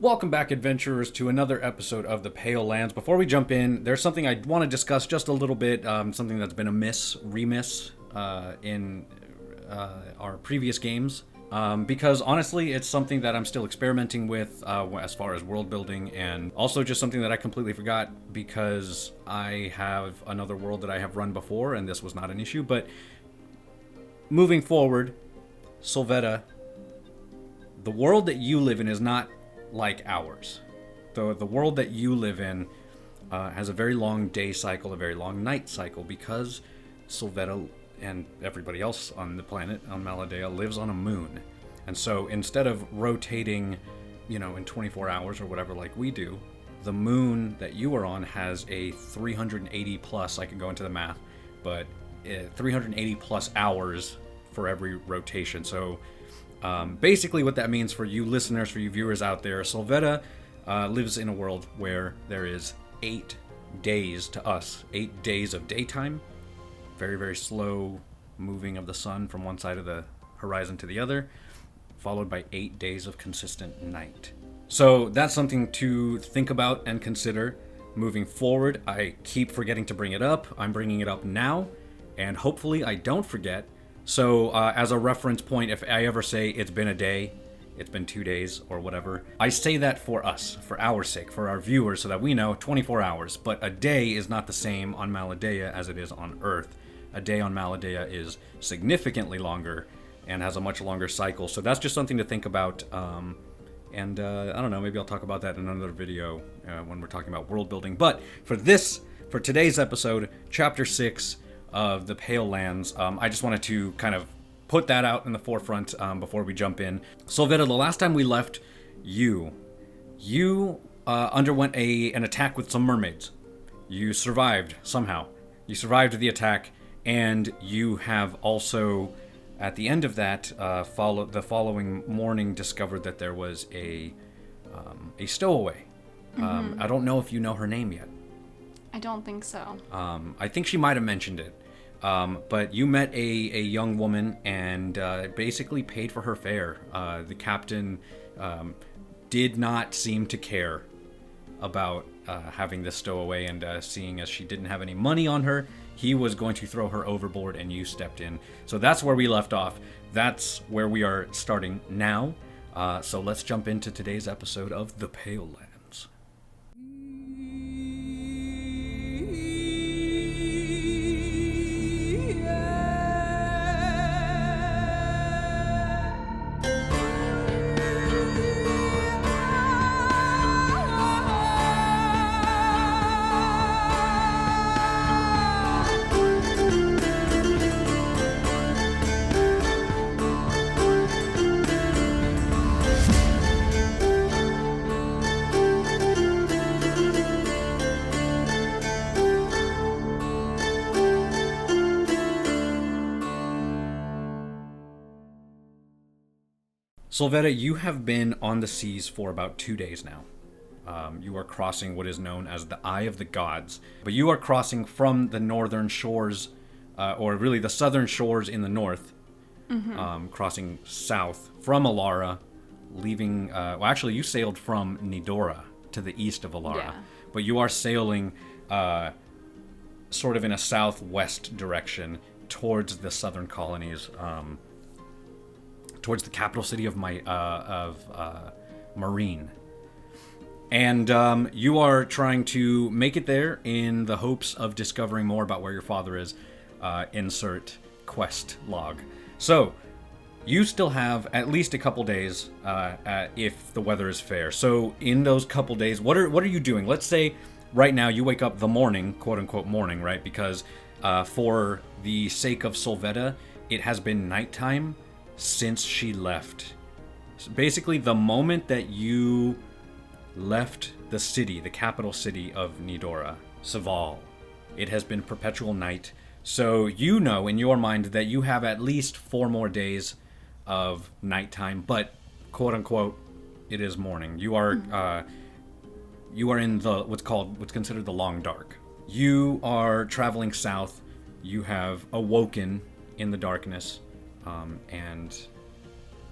Welcome back, adventurers, to another episode of the Pale Lands. Before we jump in, there's something I want to discuss just a little bit, something that's been a remiss in our previous games. Because honestly, it's something that I'm still experimenting with as far as world building, and also just something that I completely forgot because I have another world that I have run before, and this was not an issue. But moving forward, Sylvetta, the world that you live in is not like ours. The world that you live in has a very long day cycle, a very long night cycle, because Sylvetta and everybody else on the planet, on Malidea, lives on a moon. And so instead of rotating, in 24 hours or whatever like we do, the moon that you are on has a 380 plus, I can go into the math, but 380 plus hours for every rotation. So basically what that means for you listeners, for you viewers out there, Sylvetta lives in a world where there is 8 days to us, 8 days of daytime, very, very slow moving of the sun from one side of the horizon to the other, followed by 8 days of consistent night. So that's something to think about and consider moving forward. I keep forgetting to bring it up. I'm bringing it up now, and hopefully I don't forget. So as a reference point, if I ever say it's been a day, it's been 2 days, or whatever, I say that for us, for our sake, for our viewers, so that we know 24 hours. But a day is not the same on Malidea as it is on Earth. A day on Malidea is significantly longer and has a much longer cycle. So that's just something to think about. And I don't know, maybe I'll talk about that in another video when we're talking about world building. But for today's episode, Chapter 6 of the Pale Lands, I just wanted to kind of put that out in the forefront before we jump in. Sylvetta, the last time we left you underwent an attack with some mermaids. You survived somehow. You survived the attack, and you have also, at the end of that, the following morning, discovered that there was a stowaway. Mm-hmm. I don't know if you know her name yet. I don't think so. I think she might have mentioned it. But you met a young woman and basically paid for her fare. The captain did not seem to care about having this stowaway, and seeing as she didn't have any money on her, he was going to throw her overboard, and you stepped in. So that's where we left off. That's where we are starting now. So let's jump into today's episode of The Pale Lands. Sylvetta, you have been on the seas for about 2 days now. You are crossing what is known as the Eye of the Gods, but you are crossing from the northern shores, or really the southern shores in the north, crossing south from Alara, leaving, actually you sailed from Nidora to the east of Alara, but you are sailing sort of in a southwest direction towards the southern colonies, towards the capital city of Marine. And you are trying to make it there in the hopes of discovering more about where your father is. Insert quest log. So, you still have at least a couple days if the weather is fair. So, in those couple days, what are you doing? Let's say right now you wake up the morning, quote-unquote morning, right? Because for the sake of Sylvetta, it has been nighttime since she left. So basically, the moment that you left the city, the capital city of Nidora, Saval, it has been perpetual night. So you know in your mind that you have at least 4 more days of nighttime, but quote unquote, it is morning. You are in the what's considered the long dark. You are traveling south. You have awoken in the darkness, and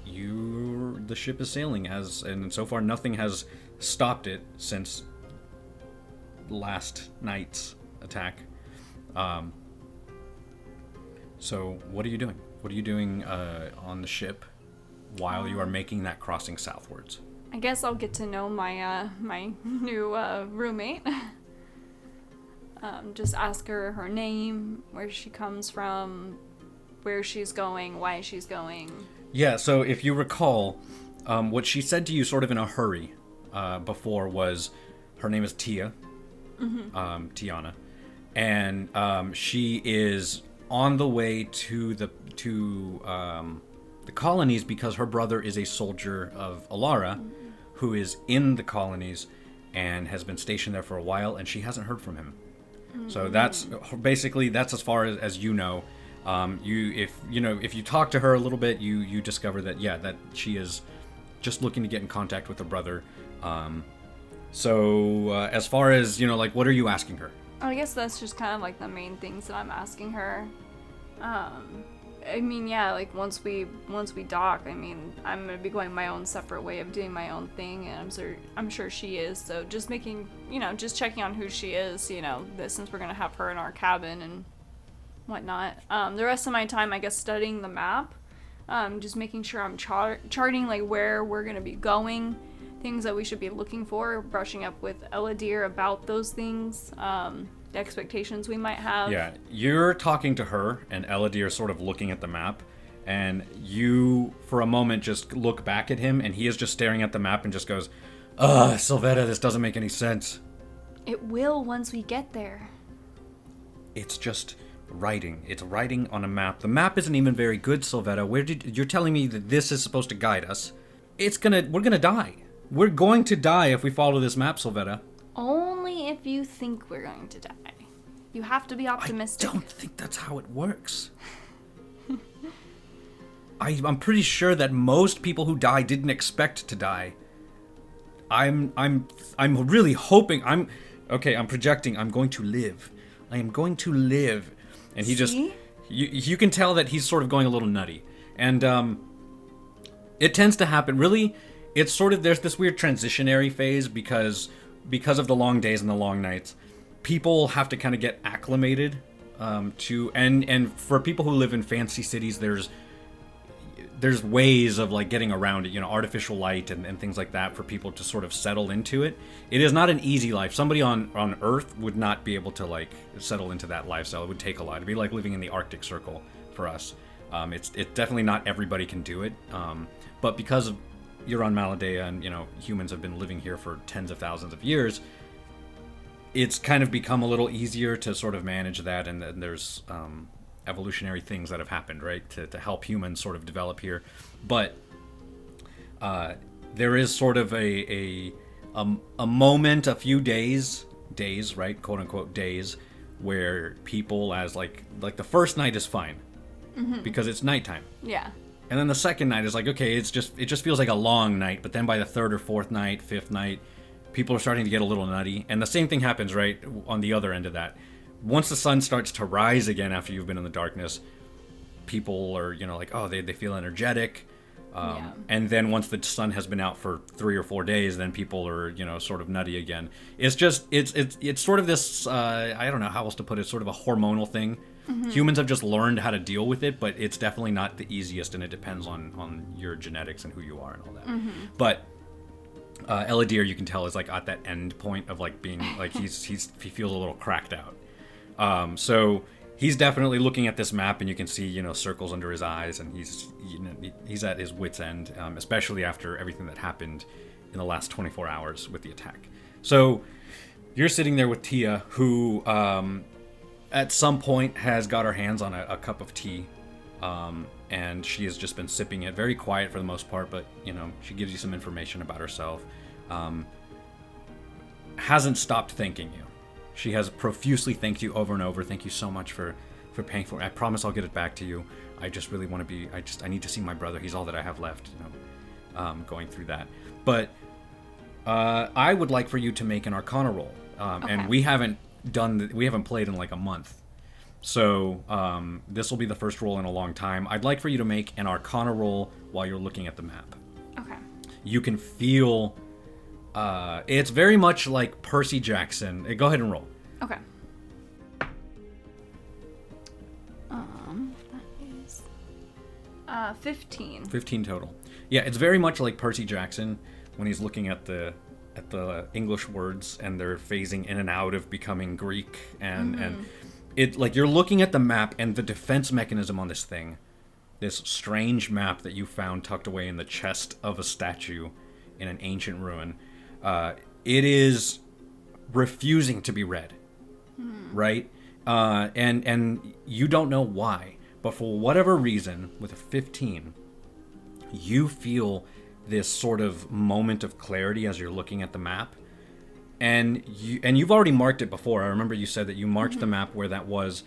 the ship is sailing and so far nothing has stopped it since last night's attack. So what are you doing? What are you doing on the ship while you are making that crossing southwards? I guess I'll get to know my my new roommate. Just ask her name, where she comes from, where she's going, why she's going. Yeah, so if you recall, what she said to you sort of in a hurry before was her name is Tia, Tiana, and she is on the way to the colonies because her brother is a soldier of Alara, who is in the colonies and has been stationed there for a while, and she hasn't heard from him. So that's as far as you know. If you talk to her a little bit, you discover that that she is just looking to get in contact with her brother. As far as what are you asking her? I guess that's just kind of like the main things that I'm asking her. I mean, like once we dock, I mean, I'm gonna be going my own separate way of doing my own thing, and I'm sure she is. So just making, just checking on who she is, since we're gonna have her in our cabin and whatnot. The rest of my time, I guess, studying the map, just making sure I'm charting like where we're gonna be going, things that we should be looking for, brushing up with Eladir about those things. The expectations we might have. Yeah, you're talking to her, and Eladir is sort of looking at the map, and you, for a moment, just look back at him, and he is just staring at the map and just goes, Sylvetta, this doesn't make any sense. It will once we get there. It's just writing. It's writing on a map. The map isn't even very good, Sylvetta. You're telling me that this is supposed to guide us? We're gonna die. We're going to die if we follow this map, Sylvetta. Only if you think we're going to die. You have to be optimistic. I don't think that's how it works. I'm pretty sure that most people who die didn't expect to die. I'm really hoping. I'm projecting. I'm going to live. I am going to live. And he just you can tell that he's sort of going a little nutty. And it tends to happen. Really, it's sort of there's this weird transitionary phase because of the long days and the long nights, people have to kind of get acclimated to, and for people who live in fancy cities, there's ways of like getting around it, artificial light and things like that for people to sort of settle into it. It is not an easy life. Somebody on Earth would not be able to like settle into that lifestyle. It would take a lot. It'd be like living in the Arctic Circle for us. It's definitely not everybody can do it. But because of you're on Malidea, and humans have been living here for tens of thousands of years, it's kind of become a little easier to sort of manage that, and there's evolutionary things that have happened, right, to help humans sort of develop here. But there is sort of a moment, a few days, right, quote unquote days, where people, as like the first night is fine because it's nighttime. Yeah. And then the second night is like, okay, it just feels like a long night. But then by the third or fourth night, fifth night, people are starting to get a little nutty. And the same thing happens, right, on the other end of that. Once the sun starts to rise again after you've been in the darkness, people are, like, oh, they feel energetic. And then once the sun has been out for 3 or 4 days, then people are, sort of nutty again. It's just, it's sort of this, I don't know how else to put it, sort of a hormonal thing. Humans have just learned how to deal with it, but it's definitely not the easiest, and it depends on your genetics and who you are and all that. But Eladir, you can tell, is like at that end point of like being like he feels a little cracked out. So he's definitely looking at this map, and you can see circles under his eyes, and he's at his wit's end, especially after everything that happened in the last 24 hours with the attack. So you're sitting there with Tia, who at some point has got her hands on a cup of tea, and she has just been sipping it, very quiet for the most part, but she gives you some information about herself. Hasn't stopped thanking you. She has profusely thanked you over and over. Thank you so much for paying for it. I promise I'll get it back to you. I just really want to be, I need to see my brother. He's all that I have left, going through that. But I would like for you to make an Arcana roll. Okay. And we haven't played in like a month. So this will be the first roll in a long time. I'd like for you to make an Arcana roll while you're looking at the map. Okay. You can feel... it's very much like Percy Jackson. Go ahead and roll. Okay. That is 15. 15 total. Yeah, it's very much like Percy Jackson when he's looking at the English words and they're phasing in and out of becoming Greek and it like you're looking at the map and the defense mechanism on this thing, this strange map that you found tucked away in the chest of a statue in an ancient ruin. It is refusing to be read, right? And you don't know why, but for whatever reason, with a 15, you feel this sort of moment of clarity as you're looking at the map, and you've already marked it before. I remember you said that you marked the map where that was.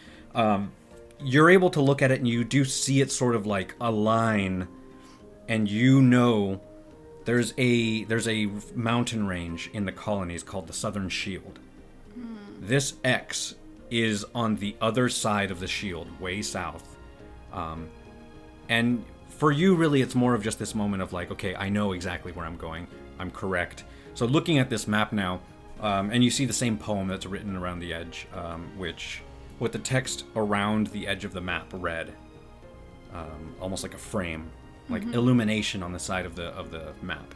You're able to look at it and you do see it sort of like a line, and you know there's a mountain range in the colonies called the Southern Shield. This X is on the other side of the shield, way south, and for you, really, it's more of just this moment of like, okay, I know exactly where I'm going. I'm correct. So looking at this map now, and you see the same poem that's written around the edge, which, with the text around the edge of the map red, almost like a frame, like illumination on the side of the map.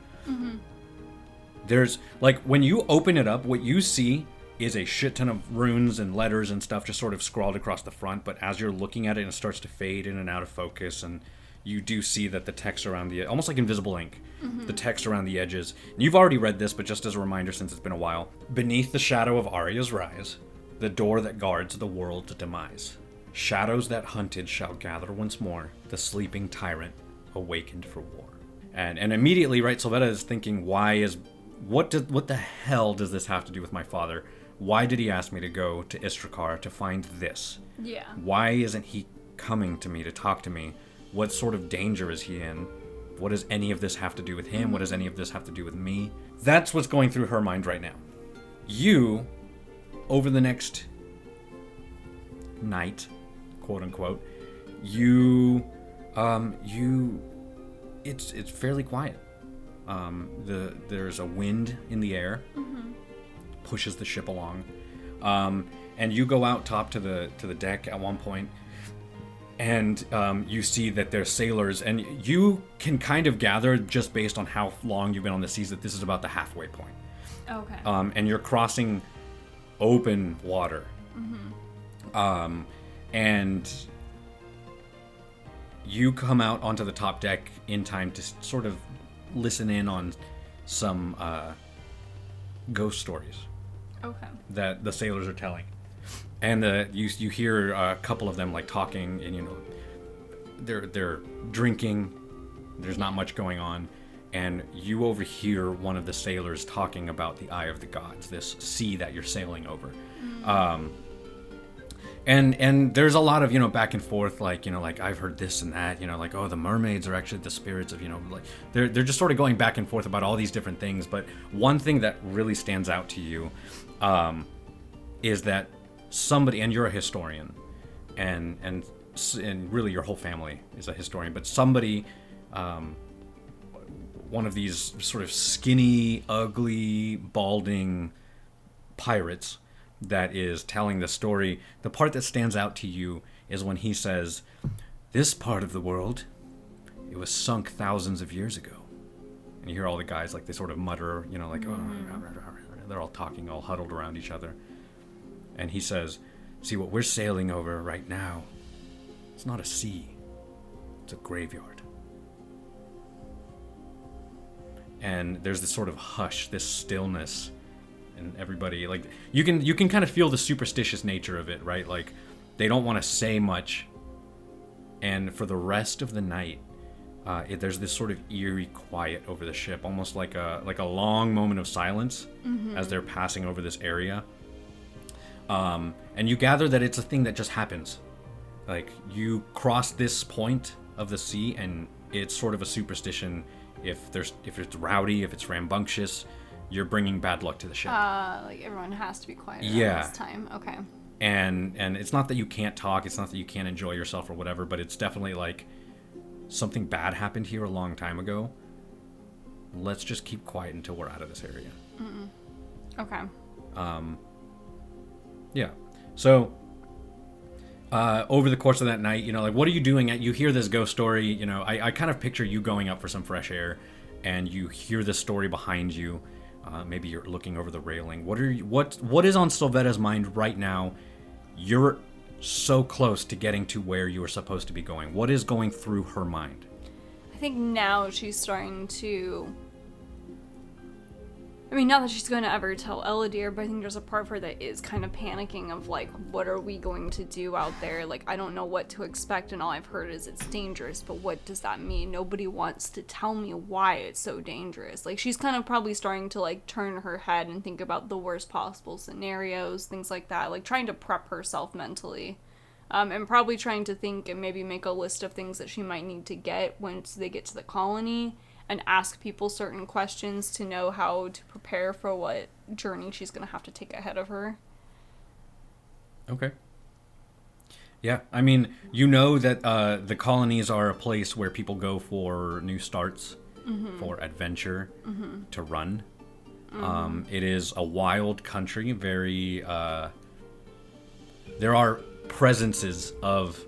There's, like, when you open it up, what you see is a shit ton of runes and letters and stuff just sort of scrawled across the front, but as you're looking at it, it starts to fade in and out of focus, and you do see that the text around the almost like invisible ink, the text around the edges. And you've already read this, but just as a reminder, since it's been a while. Beneath the shadow of Arya's rise, the door that guards the world's demise. Shadows that hunted shall gather once more, the sleeping tyrant awakened for war. And immediately, right, Sylvetta is thinking, what the hell does this have to do with my father? Why did he ask me to go to Istrakar to find this? Yeah. Why isn't he coming to me to talk to me? What sort of danger is he in? What does any of this have to do with him? What does any of this have to do with me? That's what's going through her mind right now. You, over the next night, quote unquote, it's fairly quiet. There's a wind in the air, pushes the ship along, and you go out top to the deck at one point. And you see that there's sailors, and you can kind of gather just based on how long you've been on the seas that this is about the halfway point. Okay. And you're crossing open water. And you come out onto the top deck in time to sort of listen in on some ghost stories. Okay. That the sailors are telling. And you hear a couple of them like talking, and they're drinking. There's not much going on, and you overhear one of the sailors talking about the Eye of the Gods, this sea that you're sailing over. And there's a lot of back and forth, like I've heard this and that, like, oh, the mermaids are actually the spirits of like they're just sort of going back and forth about all these different things. But one thing that really stands out to you is that somebody, and you're a historian, and really your whole family is a historian, but somebody, one of these sort of skinny, ugly, balding pirates that is telling the story, the part that stands out to you is when he says, "This part of the world, it was sunk thousands of years ago." And you hear all the guys, like, they sort of mutter, like, oh, they're all talking, all huddled around each other. And he says, "See, what we're sailing over right now, it's not a sea, it's a graveyard." And there's this sort of hush, this stillness, and everybody, like, you can kind of feel the superstitious nature of it, right? Like, they don't want to say much. And for the rest of the night, there's this sort of eerie quiet over the ship, almost like a long moment of silence as they're passing over this area. And you gather that it's a thing that just happens. Like, you cross this point of the sea, and it's sort of a superstition. If it's rowdy, if it's rambunctious, you're bringing bad luck to the ship. Like, everyone has to be quiet around this time. Okay. And it's not that you can't talk, it's not that you can't enjoy yourself or whatever, but it's definitely like something bad happened here a long time ago. Let's just keep quiet until we're out of this area. Okay. Yeah. So, over the course of that night, you know, like, what are you doing? You hear this ghost story, you know, I kind of picture you going up for some fresh air, and you hear this story behind you. Maybe you're looking over the railing. What is on Sylvetta's mind right now? You're so close to getting to where you were supposed to be going. What is going through her mind? I think now she's starting to... I mean, not that she's going to ever tell Elodie, but I think there's a part of her that is kind of panicking of, like, what are we going to do out there? Like, I don't know what to expect, and all I've heard is it's dangerous, but what does that mean? Nobody wants to tell me why it's so dangerous. Like, she's kind of probably starting to, like, turn her head and think about the worst possible scenarios, things like that. Like, trying to prep herself mentally. And probably trying to think and maybe make a list of things that she might need to get once they get to the colony, and ask people certain questions to know how to prepare for what journey she's going to have to take ahead of her. Okay. Yeah, I mean, you know that the colonies are a place where people go for new starts, for adventure, to run. It is a wild country, very... there are presences of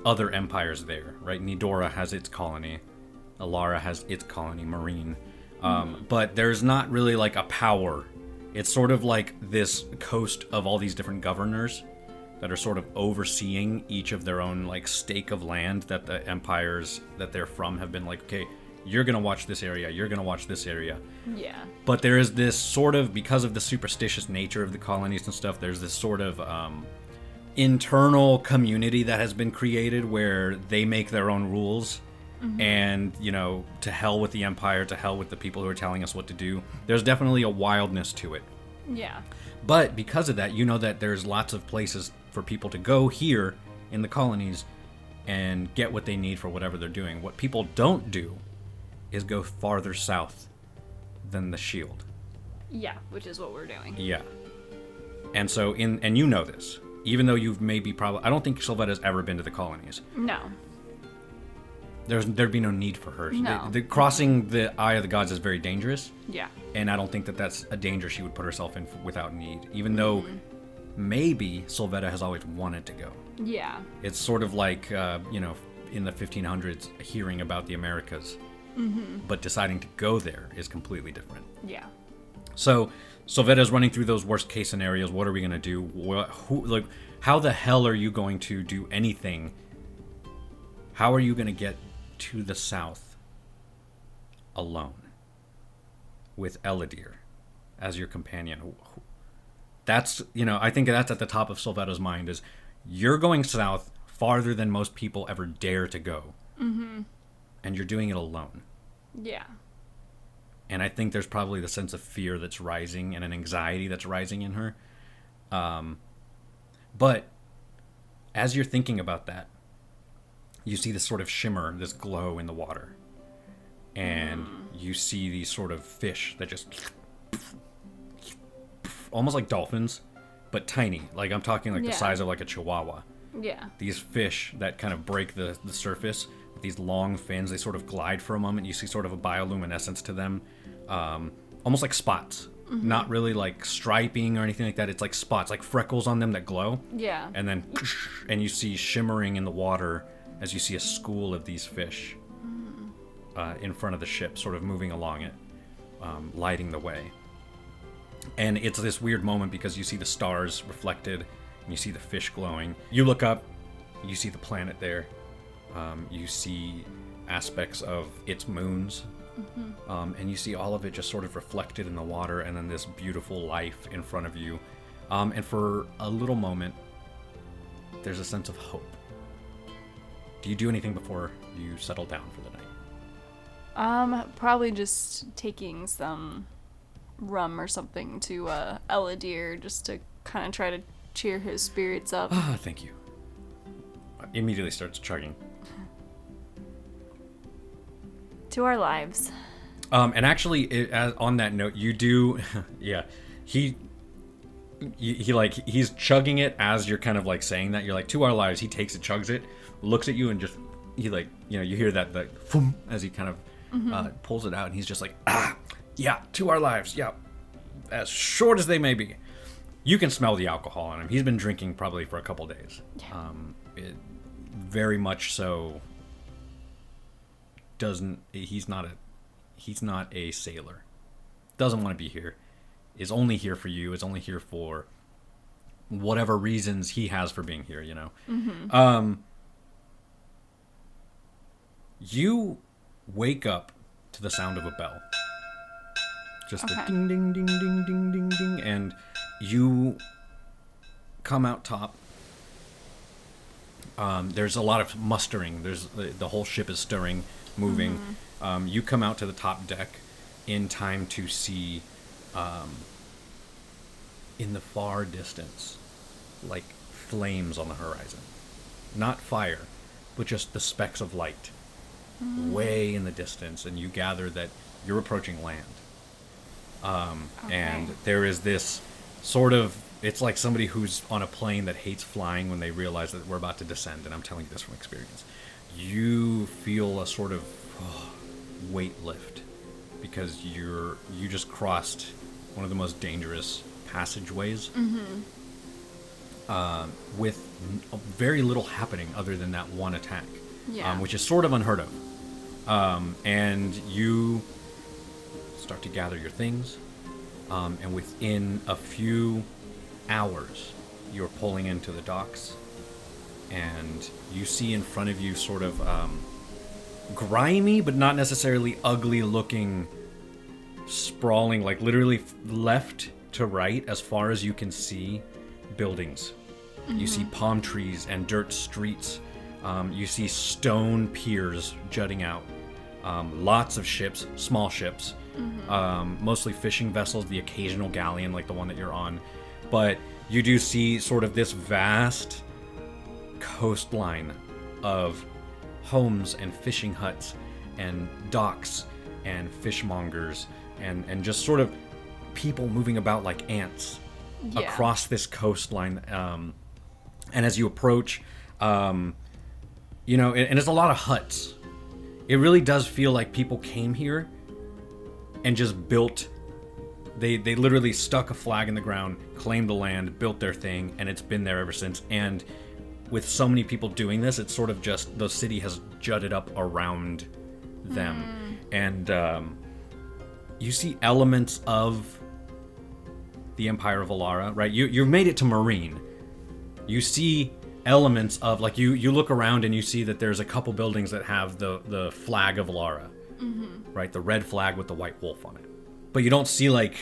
other empires there, right? Nidora has its colony. Alara has its colony, Marine. But there's not really like a power. It's sort of like this coast of all these different governors that are sort of overseeing each of their own like stake of land that the empires that they're from have been like, okay, you're going to watch this area, you're going to watch this area. Yeah. But there is this sort of, because of the superstitious nature of the colonies and stuff, there's this sort of internal community that has been created where they make their own rules. And, you know, to hell with the Empire, to hell with the people who are telling us what to do. There's definitely a wildness to it. Yeah. But because of that, you know that there's lots of places for people to go here in the colonies and get what they need for whatever they're doing. What people don't do is go farther south than the Shield. Yeah, which is what we're doing. Yeah. And so, and you know this, even though you've maybe I don't think Sylvetta's ever been to the colonies. No. There'd be no need for her. No. The crossing the Eye of the Gods is very dangerous. Yeah. And I don't think that that's a danger she would put herself in without need. Even though maybe Sylvetta has always wanted to go. Yeah. It's sort of like, you know, in the 1500s, hearing about the Americas. But deciding to go there is completely different. Yeah. So Sylvetta's running through those worst case scenarios. What are we going to do? How the hell are you going to do anything? How are you going to get to the south alone with Elodie as your companion? That's, you know, I think that's at the top of Sylvetta's mind is you're going south farther than most people ever dare to go. And you're doing it alone. Yeah. And I think there's probably the sense of fear that's rising and an anxiety that's rising in her. But as you're thinking about that, you see this sort of shimmer, this glow in the water. And you see these sort of fish that just... almost like dolphins, but tiny. Like, I'm talking like the size of like a chihuahua. Yeah. These fish that kind of break the surface with these long fins. They sort of glide for a moment. You see sort of a bioluminescence to them. Almost like spots. Not really like striping or anything like that. It's like spots, like freckles on them that glow. Yeah. And then... and you see shimmering in the water... as you see a school of these fish in front of the ship, sort of moving along it, lighting the way. And it's this weird moment because you see the stars reflected, and you see the fish glowing. You look up, you see the planet there. You see aspects of its moons, and you see all of it just sort of reflected in the water, and then this beautiful life in front of you. And for a little moment, there's a sense of hope. Do you do anything before you settle down for the night? Probably just taking some rum or something to Elodie just to kind of try to cheer his spirits up. Ah, thank you. Immediately starts chugging. To our lives. And actually, on that note, you do... yeah, he's chugging it as you're kind of like saying that. You're like, to our lives. He takes it, chugs it, looks at you, and just you hear that boom as he kind of pulls it out, and he's just like, yeah, to our lives, yeah, as short as they may be. You can smell the alcohol on him. He's been drinking probably for a couple days. Very much so. He's not a sailor. Doesn't want to be here. Is only here for you. Is only here for whatever reasons he has for being here. You wake up to the sound of a bell. Just the ding, ding, ding, ding, ding, ding, ding. And you come out top. There's a lot of mustering. There's the whole ship is stirring, moving. You come out to the top deck in time to see, in the far distance, like flames on the horizon. Not fire, but just the specks of light way in the distance. And you gather that you're approaching land. And there is this sort of, it's like somebody who's on a plane that hates flying when they realize that we're about to descend, and I'm telling you this from experience. You feel a sort of weight lift because you just crossed one of the most dangerous passageways with very little happening other than that one attack, which is sort of unheard of. And you start to gather your things, and within a few hours you're pulling into the docks, and you see in front of you sort of grimy but not necessarily ugly looking, sprawling, like literally left to right as far as you can see, buildings. You see palm trees and dirt streets. You see stone piers jutting out. Lots of ships, small ships, mostly fishing vessels, the occasional galleon like the one that you're on. But you do see sort of this vast coastline of homes and fishing huts and docks and fishmongers and just sort of people moving about like ants across this coastline. And as you approach, and it's a lot of huts. It really does feel like people came here and just built. They literally stuck a flag in the ground, claimed the land, built their thing, and it's been there ever since. And with so many people doing this, it's sort of just the city has jutted up around them. And you see elements of the Empire of Alara, right? You've made it to Marine. You see elements of, like, you look around and you see that there's a couple buildings that have the flag of Alara, right? The red flag with the white wolf on it. But you don't see like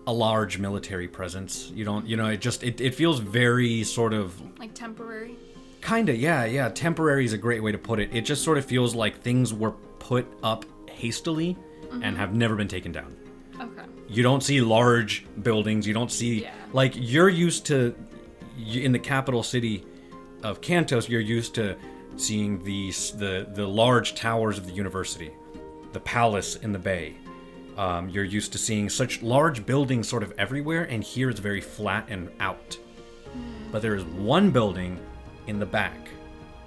a large military presence. You don't, it feels very sort of like temporary. Kinda, yeah. Temporary is a great way to put it. It just sort of feels like things were put up hastily and have never been taken down. Okay. You don't see large buildings. You don't see like you're used to in the capital city of Kantos. You're used to seeing the large towers of the university, the palace in the bay. You're used to seeing such large buildings sort of everywhere, and here it's very flat and out. But there is one building in the back.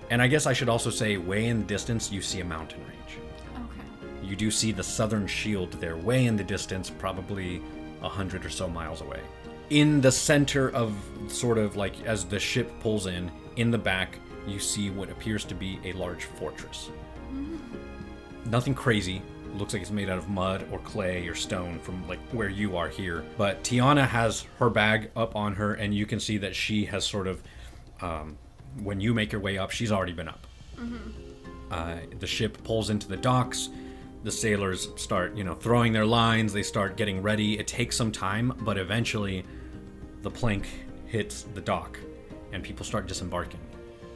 And I guess I should also say, way in the distance, you see a mountain range. Okay. You do see the southern shield there, way in the distance, probably 100 or so miles away. In the center of sort of like, as the ship pulls in the back, you see what appears to be a large fortress. Nothing crazy. Looks like it's made out of mud or clay or stone from like where you are here. But Tiana has her bag up on her, and you can see that she has sort of, when you make your way up, she's already been up. The ship pulls into the docks. The sailors start, throwing their lines. They start getting ready. It takes some time, but eventually the plank hits the dock and people start disembarking.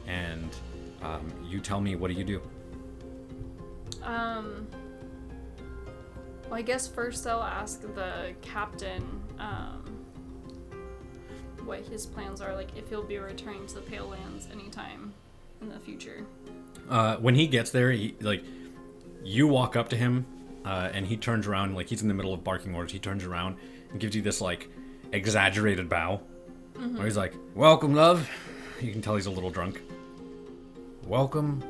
And you tell me, what do you do? Well, I guess first I'll ask the captain what his plans are, like if he'll be returning to the Pale Lands anytime in the future. When he gets there, you walk up to him, and he turns around, like he's in the middle of barking orders. He turns around and gives you this like exaggerated bow, where he's like, "Welcome, love." You can tell he's a little drunk. "Welcome.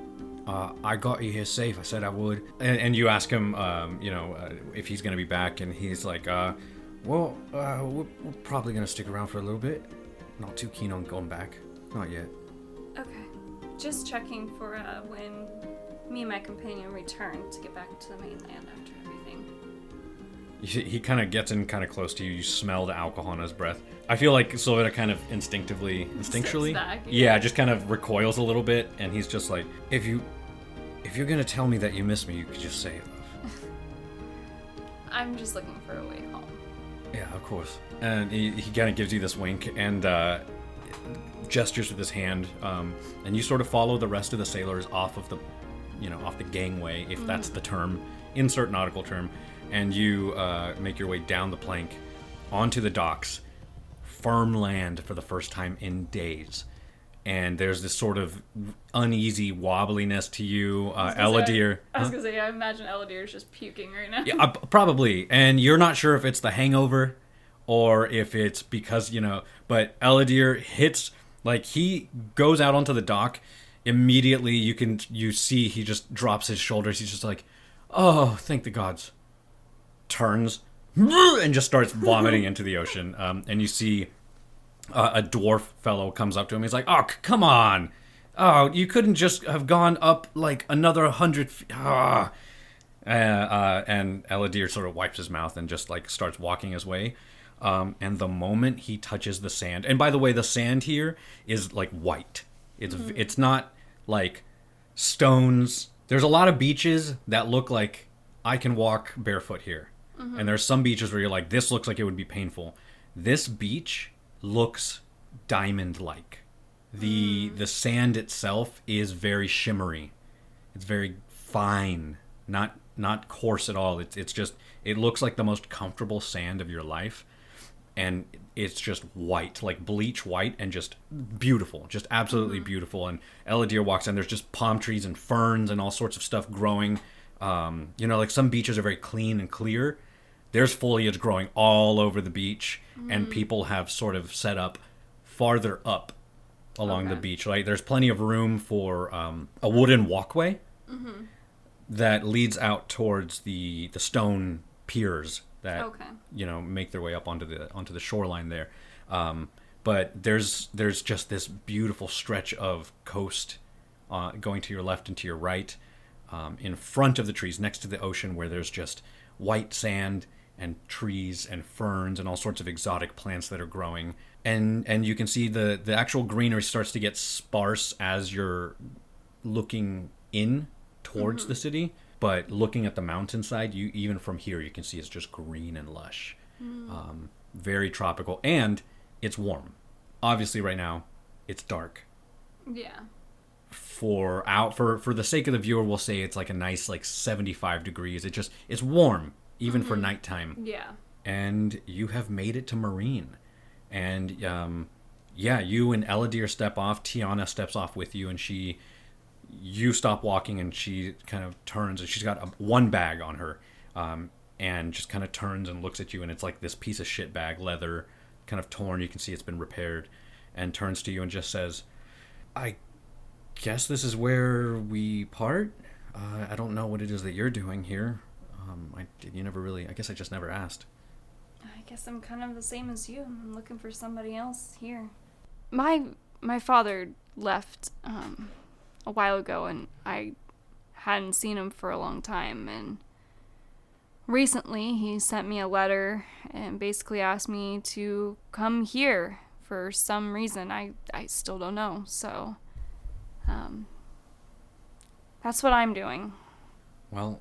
I got you here safe. I said I would." And you ask him, if he's gonna be back, and he's like, we're probably gonna stick around for a little bit. Not too keen on going back. Not yet." Okay. Just checking for when me and my companion return to get back to the mainland after everything. He kind of gets in kind of close to you. You smell the alcohol in his breath. I feel like Sylvetta kind of instinctually, Steps back, yeah, just kind of recoils a little bit, and he's just like, if you're gonna tell me that you miss me, you could just say it, love." I'm just looking for a way home. Yeah, of course. And he kind of gives you this wink and gestures with his hand, and you sort of follow the rest of the sailors off of the gangway, if that's the term, insert nautical term, and you make your way down the plank onto the docks, firm land for the first time in days. And there's this sort of uneasy wobbliness to you. Elodie. I was gonna say, I imagine Elodie is just puking right now. Yeah, probably. And you're not sure if it's the hangover or if it's because, but Elodie hits, like, he goes out onto the dock. Immediately you see he just drops his shoulders. He's just like, "Oh, thank the gods." Turns and just starts vomiting into the ocean. And you see a dwarf fellow comes up to him. He's like, "Oh, come on. Oh, you couldn't just have gone up like another 100 feet. Ah." And Elodie sort of wipes his mouth and just like starts walking his way. And the moment he touches the sand, and by the way, the sand here is like white. It's not like stones. There's a lot of beaches that look like I can walk barefoot here. And there's some beaches where you're like, this looks like it would be painful. This beach looks diamond-like. The sand itself is very shimmery. It's very fine, not coarse at all. It's just, it looks like the most comfortable sand of your life, and it's just white, like bleach white, and just beautiful, just absolutely beautiful. And Elodie walks in. There's just palm trees and ferns and all sorts of stuff growing. Like some beaches are very clean and clear. There's foliage growing all over the beach, and people have sort of set up farther up along the beach. Right, there's plenty of room for a wooden walkway that leads out towards the stone piers that make their way up onto the shoreline there. But there's just this beautiful stretch of coast going to your left and to your right, in front of the trees next to the ocean, where there's just white sand and trees and ferns and all sorts of exotic plants that are growing. And you can see the actual greenery starts to get sparse as you're looking in towards the city. But looking at the mountainside, even from here, you can see it's just green and lush. Very tropical. And it's warm. Obviously, right now, it's dark. Yeah. For the sake of the viewer, we'll say it's like a nice, like 75 degrees. It's warm, even for nighttime. Yeah. And you have made it to Marine. And, you and Elodie step off. Tiana steps off with you, and you stop walking, and she kind of turns, and she's got one bag on her, and just kind of turns and looks at you, and it's like this piece of shit bag, leather, kind of torn. You can see it's been repaired, and turns to you and just says, "I guess this is where we part. I don't know what it is that you're doing here. I guess I just never asked." I guess I'm kind of the same as you. I'm looking for somebody else here. My father left a while ago, and I hadn't seen him for a long time, and recently he sent me a letter and basically asked me to come here for some reason. I still don't know, so that's what I'm doing. Well,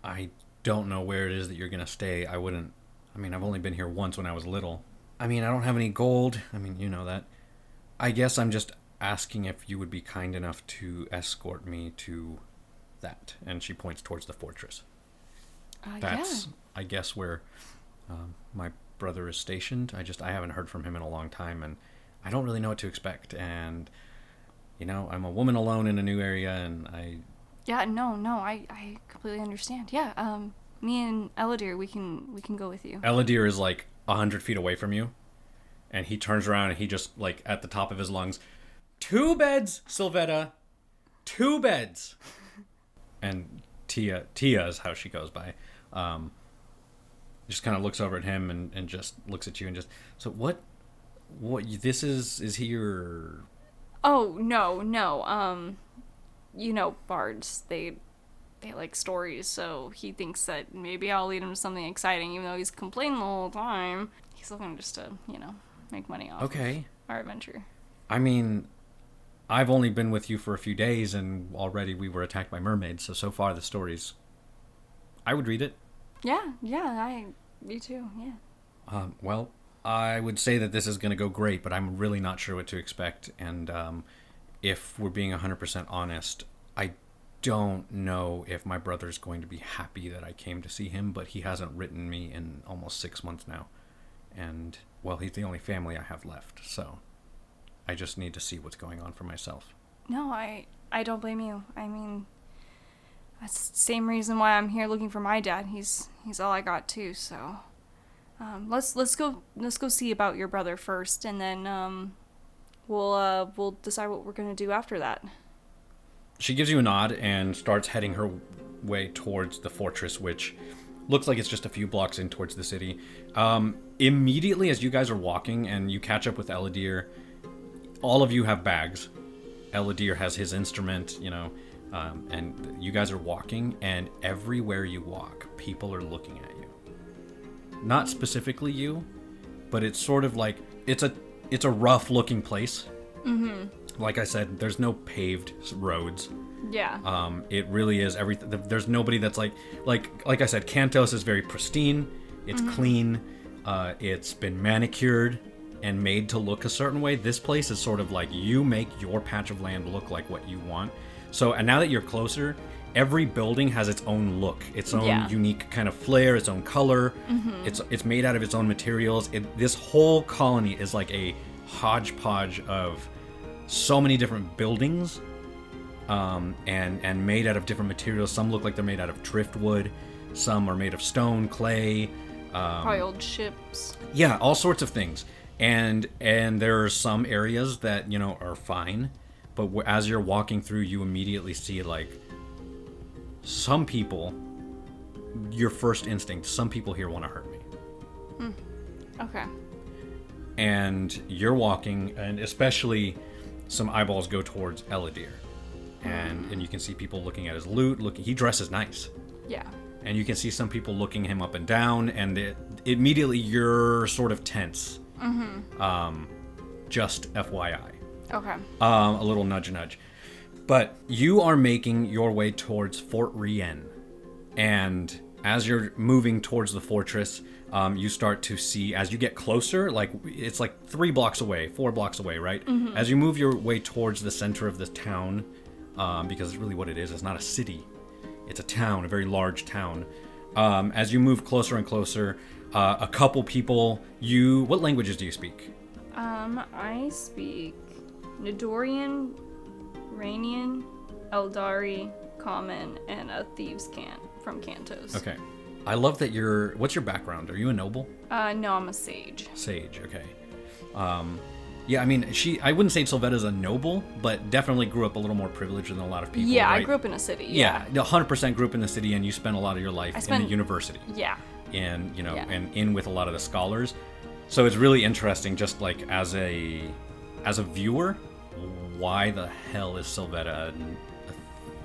I don't know where it is that you're going to stay. I've only been here once when I was little. I don't have any gold. You know that. I guess I'm just asking if you would be kind enough to escort me to that. And she points towards the fortress. That's, I guess, where my brother is stationed. I haven't heard from him in a long time, and I don't really know what to expect. And, I'm a woman alone in a new area, and Yeah, no, I completely understand. Yeah, me and Elodie, we can go with you. Elodie is like 100 feet away from you, And he turns around and he just, like, at the top of his lungs, 2 beds, Sylvetta. 2 beds. And Tia is how she goes by. Just kind of looks over at him and just looks at you and just, so what this is he your... Oh, no. Bards, they like stories, so he thinks that maybe I'll lead him to something exciting, even though he's complaining the whole time. He's looking just to, make money off of our adventure. I mean, I've only been with you for a few days, and already we were attacked by mermaids, so far the story's... I would read it. Yeah, me too, yeah. Well, I would say that this is going to go great, but I'm really not sure what to expect, and if we're being 100% honest, I don't know if my brother's going to be happy that I came to see him, but he hasn't written me in almost 6 months now. And, well, he's the only family I have left, so I just need to see what's going on for myself. No, I don't blame you. I mean, that's the same reason why I'm here looking for my dad. He's all I got too, so let's go see about your brother first, and then we'll decide what we're gonna do after that. She gives you a nod and starts heading her way towards the fortress, which looks like it's just a few blocks in towards the city. Immediately as you guys are walking and you catch up with Eladir, all of you have bags. Eladir has his instrument, and you guys are walking, and everywhere you walk, people are looking at you. Not specifically you, but it's sort of like, it's a rough looking place. Mm-hmm. Like I said, there's no paved roads. Yeah. It really is everything. There's nobody that's like I said, Kantos is very pristine. It's clean. It's been manicured and made to look a certain way. This place is sort of like, you make your patch of land look like what you want. So, and now that you're closer, every building has its own look, its own unique kind of flair, its own color. Mm-hmm. It's made out of its own materials. This whole colony is like a hodgepodge of so many different buildings, and made out of different materials. Some look like they're made out of driftwood. Some are made of stone, clay. Probably old ships. Yeah, all sorts of things. And there are some areas that, are fine. But as you're walking through, you immediately see, like, some people, your first instinct, some people here want to hurt me. Okay. And you're walking, and especially some eyeballs go towards Eladir. And you can see people looking at his loot. He dresses nice. Yeah. And you can see some people looking him up and down, and immediately you're sort of tense. Mm-hmm. Just FYI. Okay. A little nudge. But you are making your way towards Fort Rien. And as you're moving towards the fortress, you start to see, as you get closer, like it's like 4 blocks away, right? Mm-hmm. As you move your way towards the center of the town, because it's really what it is, it's not a city. It's a town, a very large town. As you move closer and closer, a couple people, what languages do you speak? I speak Nidorian, Rainian, Eldari, Common, and a Thieves' Cant from Kantos. Okay. I love that what's your background? Are you a noble? No, I'm a sage. Sage, okay. Yeah, I mean, I wouldn't say Sylvetta's a noble, but definitely grew up a little more privileged than a lot of people. Yeah, right? I grew up in a city. Yeah, 100% grew up in the city, and you spent a lot of your life in the university. Yeah. And, and in with a lot of the scholars. So it's really interesting, just like as a viewer, why the hell is Sylvetta a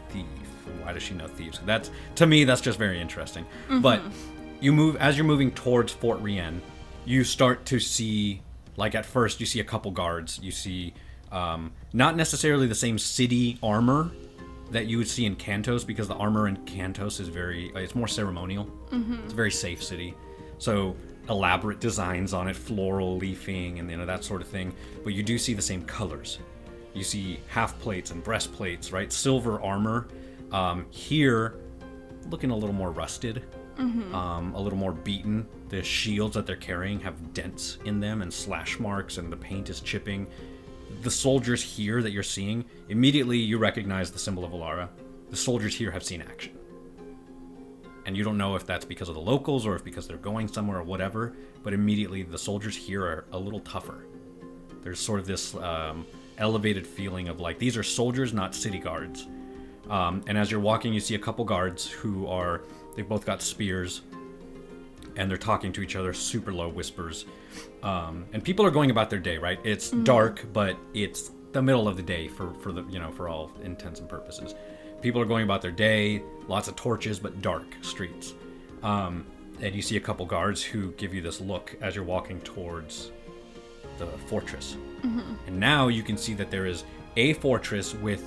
thief? Why does she know thieves? To me, that's just very interesting. Mm-hmm. But as you're moving towards Fort Rien, you start to see, like at first, you see a couple guards. You see not necessarily the same city armor that you would see in Kantos, because the armor in Kantos is it's more ceremonial. Mm-hmm. It's a very safe city. So elaborate designs on it, floral leafing, and that sort of thing. But you do see the same colors. You see half plates and breastplates, right? Silver armor. Here, looking a little more rusted, a little more beaten. The shields that they're carrying have dents in them and slash marks, and the paint is chipping. The soldiers here that you're seeing, immediately you recognize the symbol of Alara. The soldiers here have seen action. and you don't know if that's because of the locals or if because they're going somewhere or whatever, but immediately the soldiers here are a little tougher. There's sort of this elevated feeling of like, these are soldiers, not city guards. And as you're walking, you see a couple guards they've both got spears, and they're talking to each other, super low whispers. And people are going about their day, right? It's dark, but it's the middle of the day for all intents and purposes. People are going about their day, lots of torches, but dark streets. And you see a couple guards who give you this look as you're walking towards the fortress. And now you can see that there is a fortress with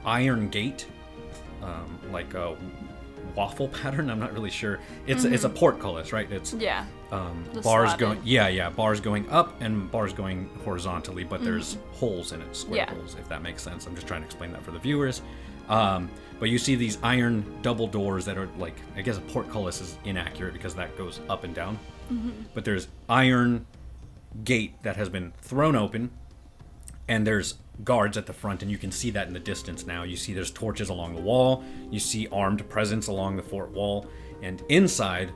iron gate, like a waffle pattern. I'm not really sure. It's a portcullis, right? It's bars going bars going up and bars going horizontally, but there's holes in it, square holes, if that makes sense. I'm just trying to explain that for the viewers. But you see these iron double doors that are like, I guess a portcullis is inaccurate because that goes up and down. But there's iron gate that has been thrown open, and there's guards at the front, and you can see that in the distance now. You see there's torches along the wall, you see armed presence along the fort wall, and inside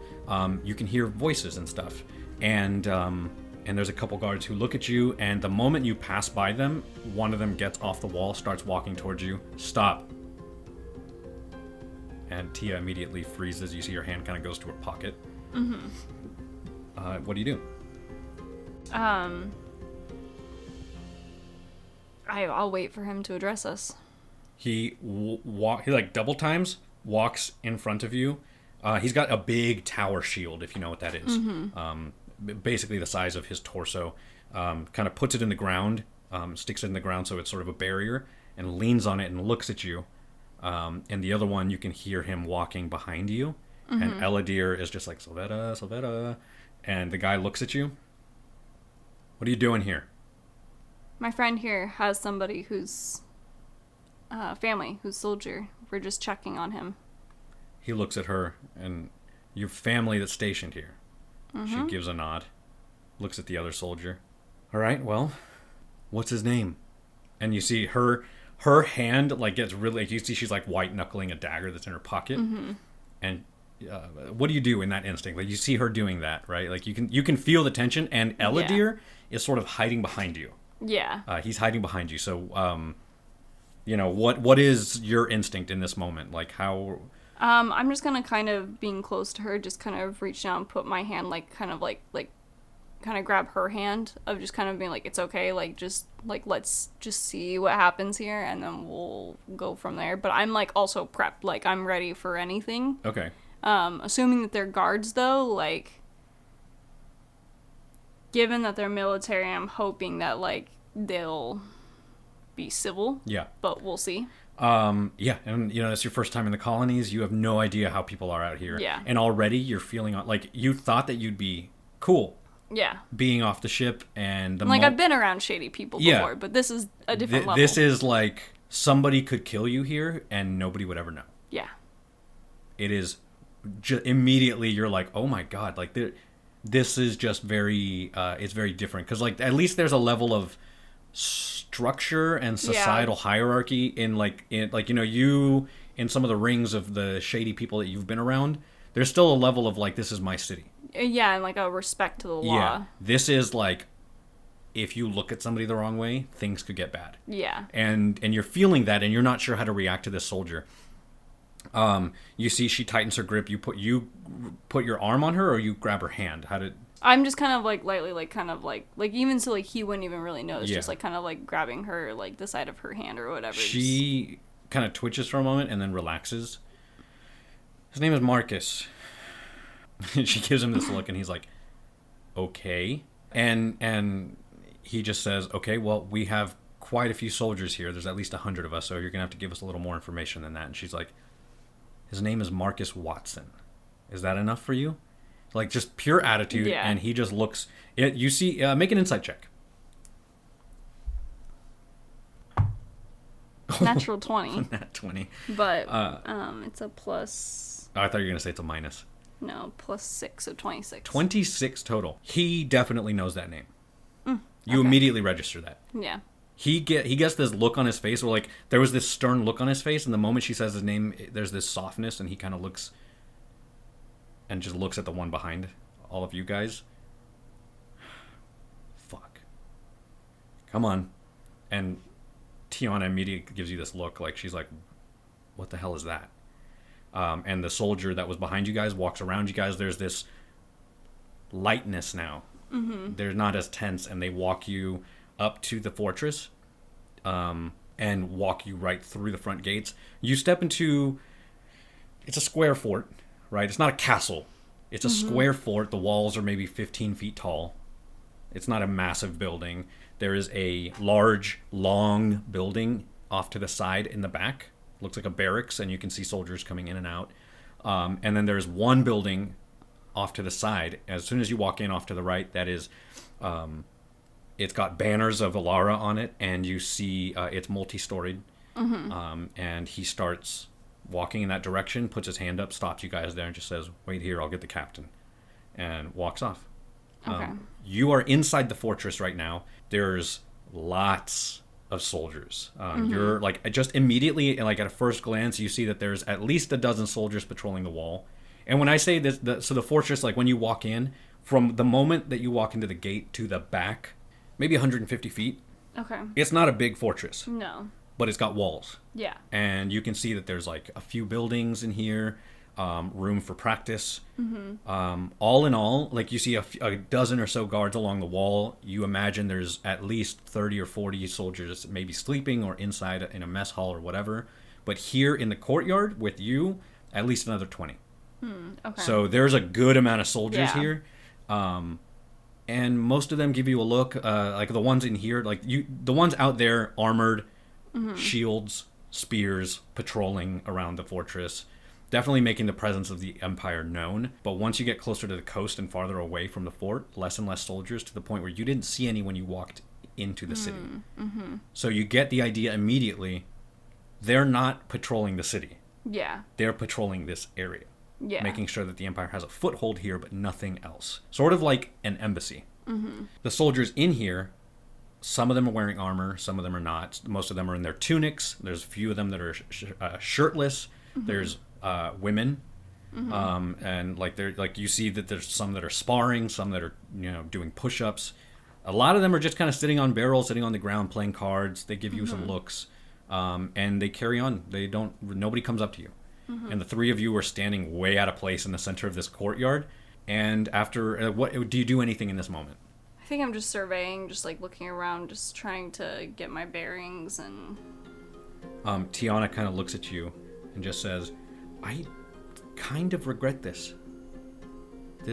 you can hear voices and stuff. And there's a couple guards who look at you, and the moment you pass by them, one of them gets off the wall, starts walking towards you. Stop. And Tia immediately freezes. You see her hand kind of goes to her pocket. What do you do? I'll wait for him to address us. He like double times, walks in front of you. He's got a big tower shield, if you know what that is. Basically the size of his torso. Kind of puts it in the ground, sticks it in the ground so it's sort of a barrier, and leans on it and looks at you. And the other one, you can hear him walking behind you. And Eladir is just like, Sylvetta, Sylvetta. And the guy looks at you. What are you doing here? My friend here has somebody who's family, who's soldier. We're just checking on him. He looks at her, and your family that's stationed here. She gives a nod, looks at the other soldier. All right, well, what's his name? And you see her hand like gets really, like, you see she's like white knuckling a dagger that's in her pocket. And what do you do in that instinct? Like, you see her doing that, right? Like, you can feel the tension, and Eladir is sort of hiding behind you. Yeah. He's hiding behind you. So, what is your instinct in this moment? Like, how? I'm just gonna kind of, being close to her, just kind of reach down, put my hand like kind of grab her hand, of just kind of being like, it's okay, like just like let's just see what happens here, and then we'll go from there. But I'm like also prepped, like I'm ready for anything. Okay. Assuming that they're guards though, like, given that they're military, I'm hoping that like they'll be civil. Yeah. But we'll see. And it's your first time in the colonies. You have no idea how people are out here. Yeah. And already you're feeling like you thought that you'd be cool. Yeah. Being off the ship, and I've been around shady people before, but this is a different level. This is like somebody could kill you here and nobody would ever know. Yeah. It is immediately you're like, oh my god, like this is just very it's very different, because like at least there's a level of structure and societal hierarchy in you in some of the rings of the shady people that you've been around. There's still a level of like, this is my city. Yeah, and like a respect to the law. Yeah, this is like, if you look at somebody the wrong way, things could get bad. Yeah. And you're feeling that, and you're not sure how to react to this soldier. You see she tightens her grip. You put your arm on her, or you grab her hand? I'm just kind of like lightly, like kind of like even so like he wouldn't even really notice, just like kind of like grabbing her, like the side of her hand or whatever. She kind of twitches for a moment and then relaxes. His name is Marcus. She gives him this look, and he's like, okay. And he just says, okay, well, we have quite a few soldiers here. There's at least 100 of us, so you're gonna have to give us a little more information than that. And she's like, his name is Marcus Watson. Is that enough for you? Like, just pure attitude. Yeah. And he just looks. You see, make an insight check. Natural 20. Nat 20. But it's a plus. Oh, I thought you were gonna say it's a minus. No, plus 6, so 26. 26 total. He definitely knows that name. You immediately register that. Yeah. He gets this look on his face, or like there was this stern look on his face, and the moment she says his name, there's this softness, and he kind of looks and just looks at the one behind all of you guys. Fuck. Come on. And Tiana immediately gives you this look, like she's like, what the hell is that? And the soldier that was behind you guys walks around you guys. There's this lightness now. Mm-hmm. They're not as tense, and they walk you up to the fortress and walk you right through the front gates. You step into... It's a square fort, right? It's not a castle. It's a square fort. The walls are maybe 15 feet tall. It's not a massive building. There is a large, long building off to the side in the back. Looks like a barracks, and you can see soldiers coming in and out. And then there's one building off to the side. As soon as you walk in off to the right, that is... it's got banners of Alara on it, and you see it's multi-storied. And he starts walking in that direction, puts his hand up, stops you guys there, and just says, wait here, I'll get the captain. And walks off. Okay. You are inside the fortress right now. There's lots of soldiers. You're like, just immediately, like at a first glance, you see that there's at least a dozen soldiers patrolling the wall. And when I say this, so the fortress, like when you walk in, from the moment that you walk into the gate to the back, maybe 150 feet. Okay. It's not a big fortress. No. But it's got walls. Yeah. And you can see that there's like a few buildings in here, room for practice. All in all, like you see a dozen or so guards along the wall. You imagine there's at least 30 or 40 soldiers maybe sleeping or inside in a mess hall or whatever. But here in the courtyard with you, at least another 20. Okay. So there's a good amount of soldiers Yeah. here. And most of them give you a look, like the ones in here, like the ones out there armored, shields, spears, patrolling around the fortress, definitely making the presence of the Empire known. But once you get closer to the coast and farther away from the fort, less and less soldiers, to the point where you didn't see any when you walked into the city. So you get the idea immediately, they're not patrolling the city. Yeah. They're patrolling this area. Yeah. Making sure that the Empire has a foothold here, but nothing else. Sort of like an embassy. The soldiers in here, some of them are wearing armor, some of them are not. Most of them are in their tunics. There's a few of them that are shirtless. There's women, and like they're like you see that there's some that are sparring, some that are doing push-ups. A lot of them are just kind of sitting on barrels, sitting on the ground, playing cards. They give you some looks, and they carry on. Nobody comes up to you. And the three of you are standing way out of place in the center of this courtyard. And after, what do you do anything in this moment? I think I'm just surveying, just like looking around, just trying to get my bearings and... Tiana kind of looks at you and just says, I kind of regret this. I'm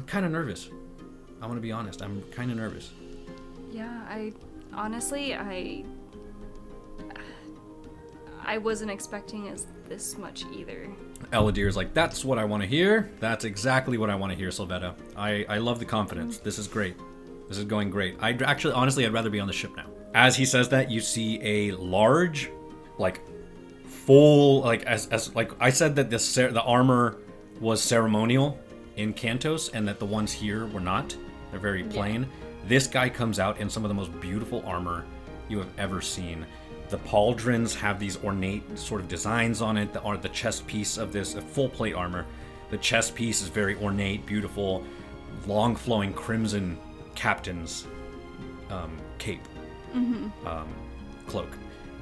kind of nervous. I want to be honest. I'm kind of nervous. Yeah, honestly, I wasn't expecting this much either. Eladir's like, that's what I want to hear. That's exactly what I want to hear, Sylvetta. I love the confidence. This is great. This is going great. I'd rather be on the ship now. As he says that, you see a large, like, full, like, as like I said that the armor was ceremonial in Kantos, and that the ones here were not. They're very plain. Yeah. This guy comes out in some of the most beautiful armor you have ever seen. The pauldrons have these ornate sort of designs on it. The chest piece of this full plate armor. The chest piece is very ornate, beautiful, long flowing crimson captain's cape, cloak,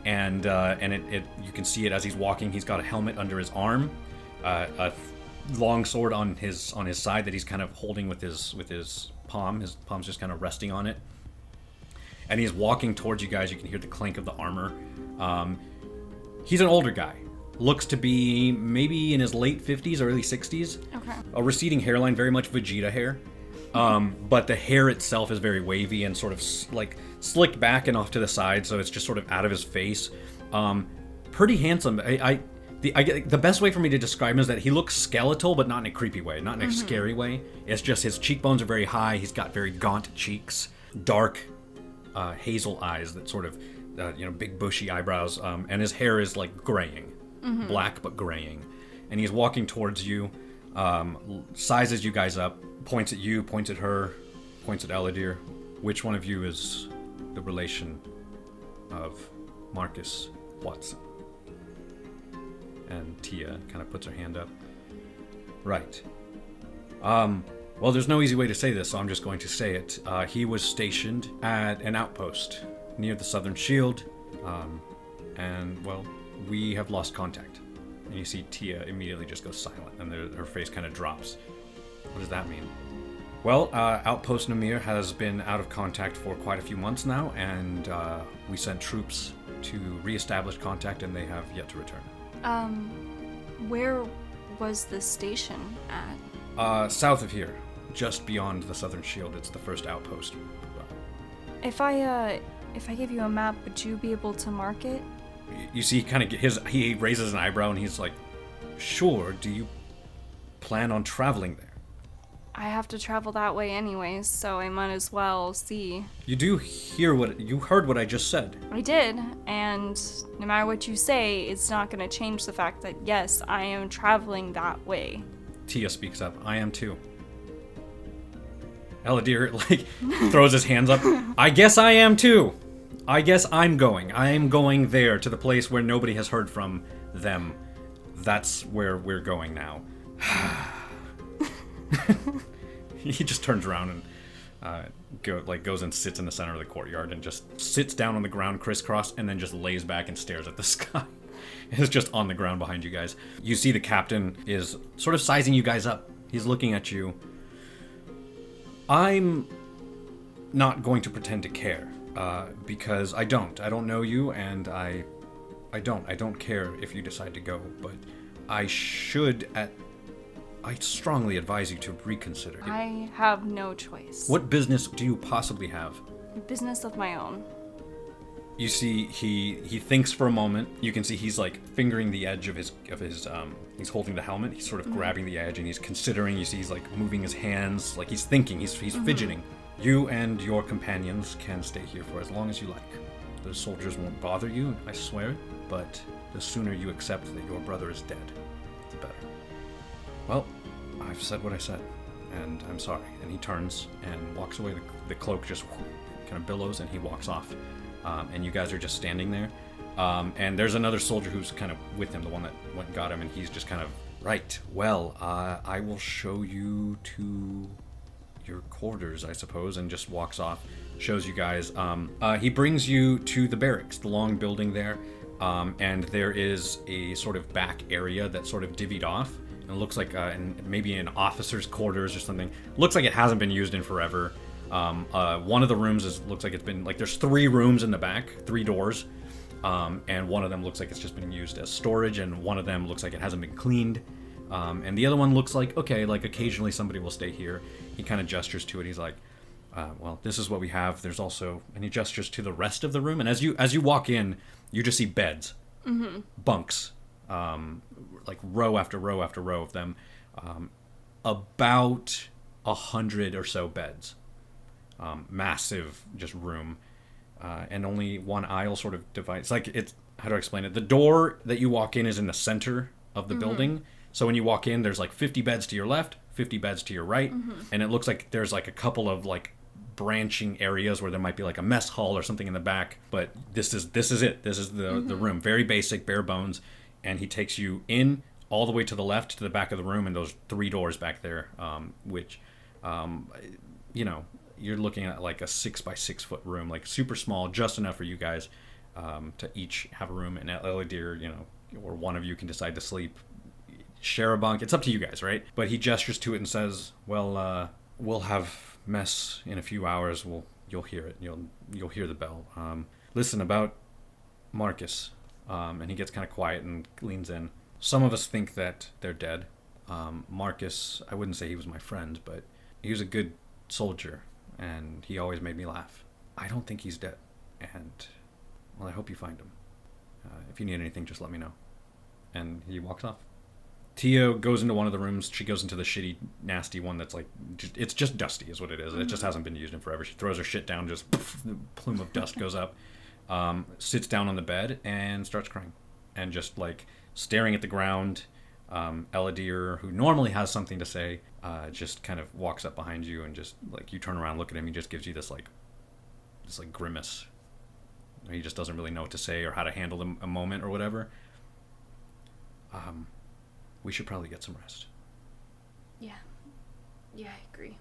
and it you can see it as he's walking. He's got a helmet under his arm, a long sword on his side that he's kind of holding with his palm. His palm's just kind of resting on it. And he's walking towards you guys. You can hear the clank of the armor. He's an older guy. Looks to be maybe in his late 50s, early 60s. Okay. A receding hairline, very much Vegeta hair. But the hair itself is very wavy and sort of like slicked back and off to the side, so it's just sort of out of his face. Pretty handsome. The best way for me to describe him is that he looks skeletal, but not in a creepy way, not in a scary way. It's just his cheekbones are very high. He's got very gaunt cheeks, dark hazel eyes that sort of, big bushy eyebrows, and his hair is like graying, black but graying. And he's walking towards you, sizes you guys up, points at you, points at her, points at Eladir. Which one of you is the relation of Marcus Watson? And Tia kind of puts her hand up. Right. Well, there's no easy way to say this, so I'm just going to say it. He was stationed at an outpost near the Southern Shield, and, well, we have lost contact. And you see Tia immediately just goes silent, and her face kind of drops. What does that mean? Well, Outpost Namir has been out of contact for quite a few months now, and we sent troops to reestablish contact, and they have yet to return. Where was the station at? South of here, just beyond the Southern Shield. It's the first outpost. If I give you a map, would you be able to mark it? You see, he raises an eyebrow, and he's like, "Sure. Do you plan on traveling there?" I have to travel that way anyways, so I might as well see. You heard what I just said. I did, and no matter what you say, it's not going to change the fact that, yes, I am traveling that way. Tia speaks up. I am too. Eladir, throws his hands up. I guess I am too. I guess I'm going. I am going there, to the place where nobody has heard from them. That's where we're going now. He just turns around and goes and sits in the center of the courtyard and just sits down on the ground crisscross and then just lays back and stares at the sky. It's just on the ground behind you guys. You see the captain is sort of sizing you guys up. He's looking at you. I'm not going to pretend to care, because I don't know you, and I don't care if you decide to go, but I strongly advise you to reconsider. I have no choice. What business do you possibly have? Business of my own. You see, he thinks for a moment. You can see he's fingering the edge of his he's holding the helmet. He's sort of grabbing the edge and he's considering. You see, he's moving his hands, he's thinking. He's fidgeting. You and your companions can stay here for as long as you like. The soldiers won't bother you, I swear. But the sooner you accept that your brother is dead, the better. Well, I've said what I said, and I'm sorry. And he turns and walks away. The cloak just kind of billows, and he walks off. And you guys are just standing there. And there's another soldier who's kind of with him, the one that went and got him, and he's just kind of, right, well, I will show you to your quarters, I suppose, and just walks off, shows you guys. He brings you to the barracks, the long building there, and there is a sort of back area that's sort of divvied off. And it looks like maybe an officer's quarters or something. Looks like it hasn't been used in forever. One of the rooms looks like it's been, there's 3 rooms in the back, 3 doors. And one of them looks like it's just been used as storage, and one of them looks like it hasn't been cleaned. And the other one looks like, okay, occasionally somebody will stay here. He kind of gestures to it. He's like, well, this is what we have. There's also, and he gestures to the rest of the room. And as you walk in, you just see beds, bunks, row after row after row of them, about 100 or so beds, massive just room, and only one aisle sort of divides. How do I explain it? The door that you walk in is in the center of the building. So when you walk in, there's 50 beds to your left, 50 beds to your right, and it looks like there's a couple of branching areas where there might be a mess hall or something in the back. But this is it. This is the room. Very basic, bare bones. And he takes you in all the way to the left to the back of the room, and those 3 doors back there, which, you're looking at a 6 by 6 foot room, super small, just enough for you guys to each have a room. And Eladir, or one of you can decide to sleep, share a bunk. It's up to you guys, right? But he gestures to it and says, well, we'll have mess in a few hours. You'll hear it. You'll hear the bell. Listen, about Marcus. And he gets kind of quiet and leans in. Some of us think that they're dead. Marcus, I wouldn't say he was my friend, but he was a good soldier, and he always made me laugh. I don't think he's dead, and, well, I hope you find him. If you need anything, just let me know. And he walks off. Tia goes into one of the rooms. She goes into the shitty, nasty one that's it's just dusty is what it is. It just hasn't been used in forever. She throws her shit down, just poof, the plume of dust goes up. Sits down on the bed and starts crying and just staring at the ground. Eladir, who normally has something to say, just kind of walks up behind you and just you turn around, look at him. He just gives you this grimace. He just doesn't really know what to say or how to handle a moment or whatever. We should probably get some rest. Yeah. Yeah, I agree.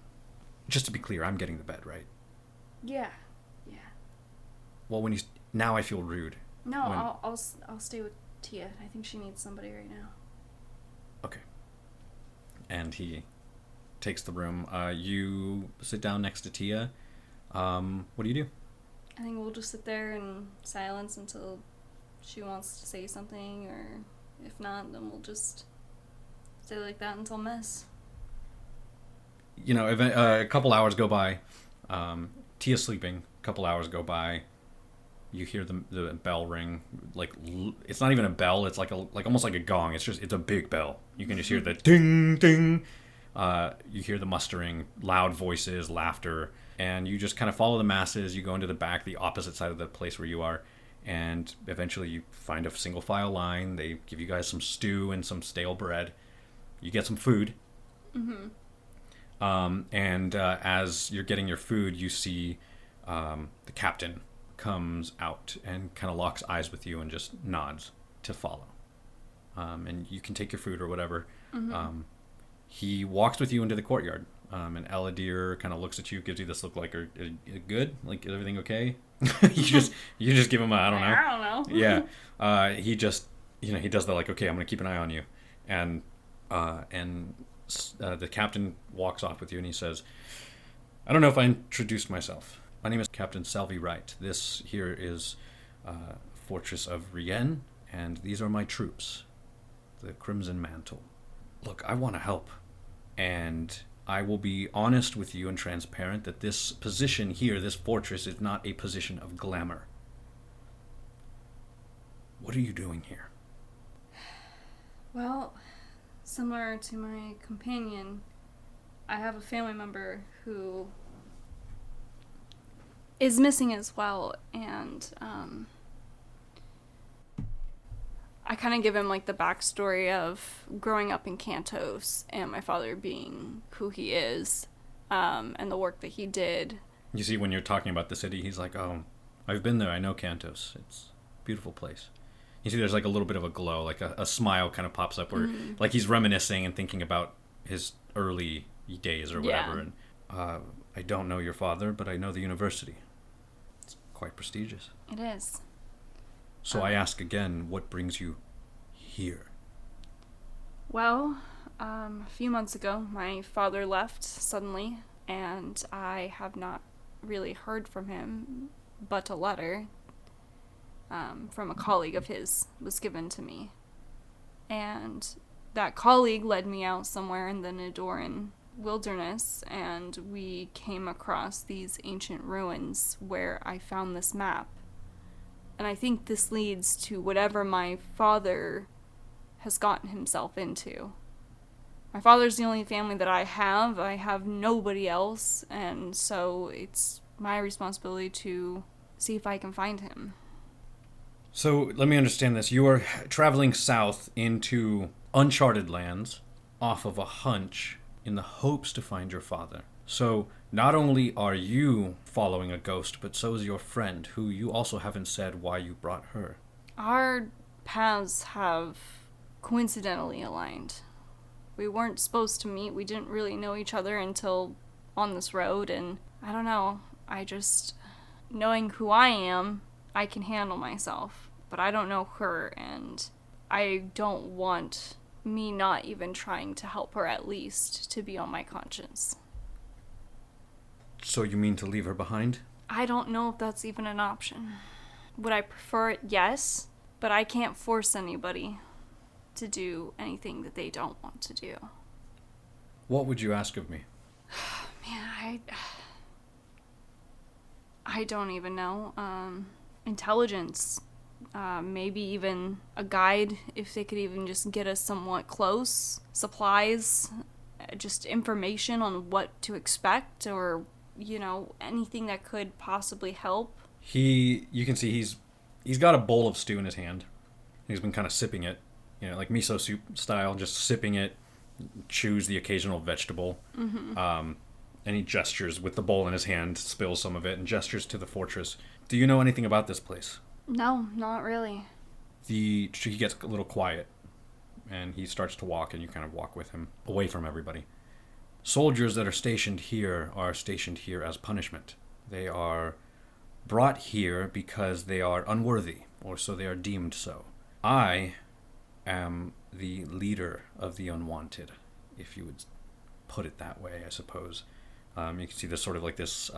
Just to be clear, I'm getting the bed, right? Yeah. Yeah. Well, now I feel rude. No, I'll stay with Tia. I think she needs somebody right now. Okay. And he takes the room. You sit down next to Tia. What do you do? I think we'll just sit there in silence until she wants to say something, or if not, then we'll just stay like that until mess. A couple hours go by. Tia's sleeping. A couple hours go by. You hear the bell ring. Like, it's not even a bell. It's like almost like a gong. It's a big bell. You can just hear the ding ding. You hear the mustering, loud voices, laughter, and you just kind of follow the masses. You go into the back, the opposite side of the place where you are, and eventually you find a single file line. They give you guys some stew and some stale bread. You get some food. Mm-hmm. As you're getting your food, you see the captain comes out and kind of locks eyes with you and just nods to follow. And you can take your food or whatever. Mm-hmm. He walks with you into the courtyard. And Eladir kind of looks at you, gives you this look like, are you good? Like, is everything okay? you just give him I don't know. I don't know. Yeah. He just, he does the like, okay, I'm going to keep an eye on you. And the captain walks off with you and he says, I don't know if I introduced myself. My name is Captain Salvi Wright. This here is Fortress of Rien, and these are my troops, the Crimson Mantle. Look, I want to help, and I will be honest with you and transparent that this position here, this fortress, is not a position of glamour. What are you doing here? Well, similar to my companion, I have a family member who is missing as well, and I kind of give him like the backstory of growing up in Cantos and my father being who he is, and the work that he did. You see, when you're talking about the city, he's like, oh, I've been there, I know Cantos. It's a beautiful place. You see there's like a little bit of a glow, like a smile kind of pops up where like he's reminiscing and thinking about his early days or whatever. Yeah. And I don't know your father, but I know the university. It's quite prestigious. It is. So I ask again, what brings you here? Well, a few months ago, my father left suddenly, and I have not really heard from him, but a letter from a colleague of his was given to me. And that colleague led me out somewhere in the Nidoran wilderness, and we came across these ancient ruins where I found this map. And I think this leads to whatever my father has gotten himself into. My father's the only family that I have. I have nobody else, and so it's my responsibility to see if I can find him. So let me understand this. You are traveling south into uncharted lands off of a hunch in the hopes to find your father. So not only are you following a ghost, but so is your friend, who you also haven't said why you brought her. Our paths have coincidentally aligned. We weren't supposed to meet. We didn't really know each other until on this road, and I don't know. Knowing who I am, I can handle myself, but I don't know her, and I don't want me not even trying to help her, at least to be on my conscience. So you mean to leave her behind? I don't know if that's even an option. Would I prefer it? Yes, but I can't force anybody to do anything that they don't want to do. What would you ask of me? Man, I don't even know. Intelligence. Maybe even a guide, if they could even just get us somewhat close. Supplies. Just information on what to expect, or, anything that could possibly help. You can see he's got a bowl of stew in his hand. He's been kind of sipping it, like miso soup style, just sipping it, chews the occasional vegetable. Mm-hmm. And he gestures with the bowl in his hand, spills some of it, and gestures to the fortress. Do you know anything about this place? No, not really. She gets a little quiet. And he starts to walk, and you kind of walk with him away from everybody. Soldiers that are stationed here as punishment. They are brought here because they are unworthy, or so they are deemed so. I am the leader of the unwanted, if you would put it that way, I suppose. You can see this sort of like this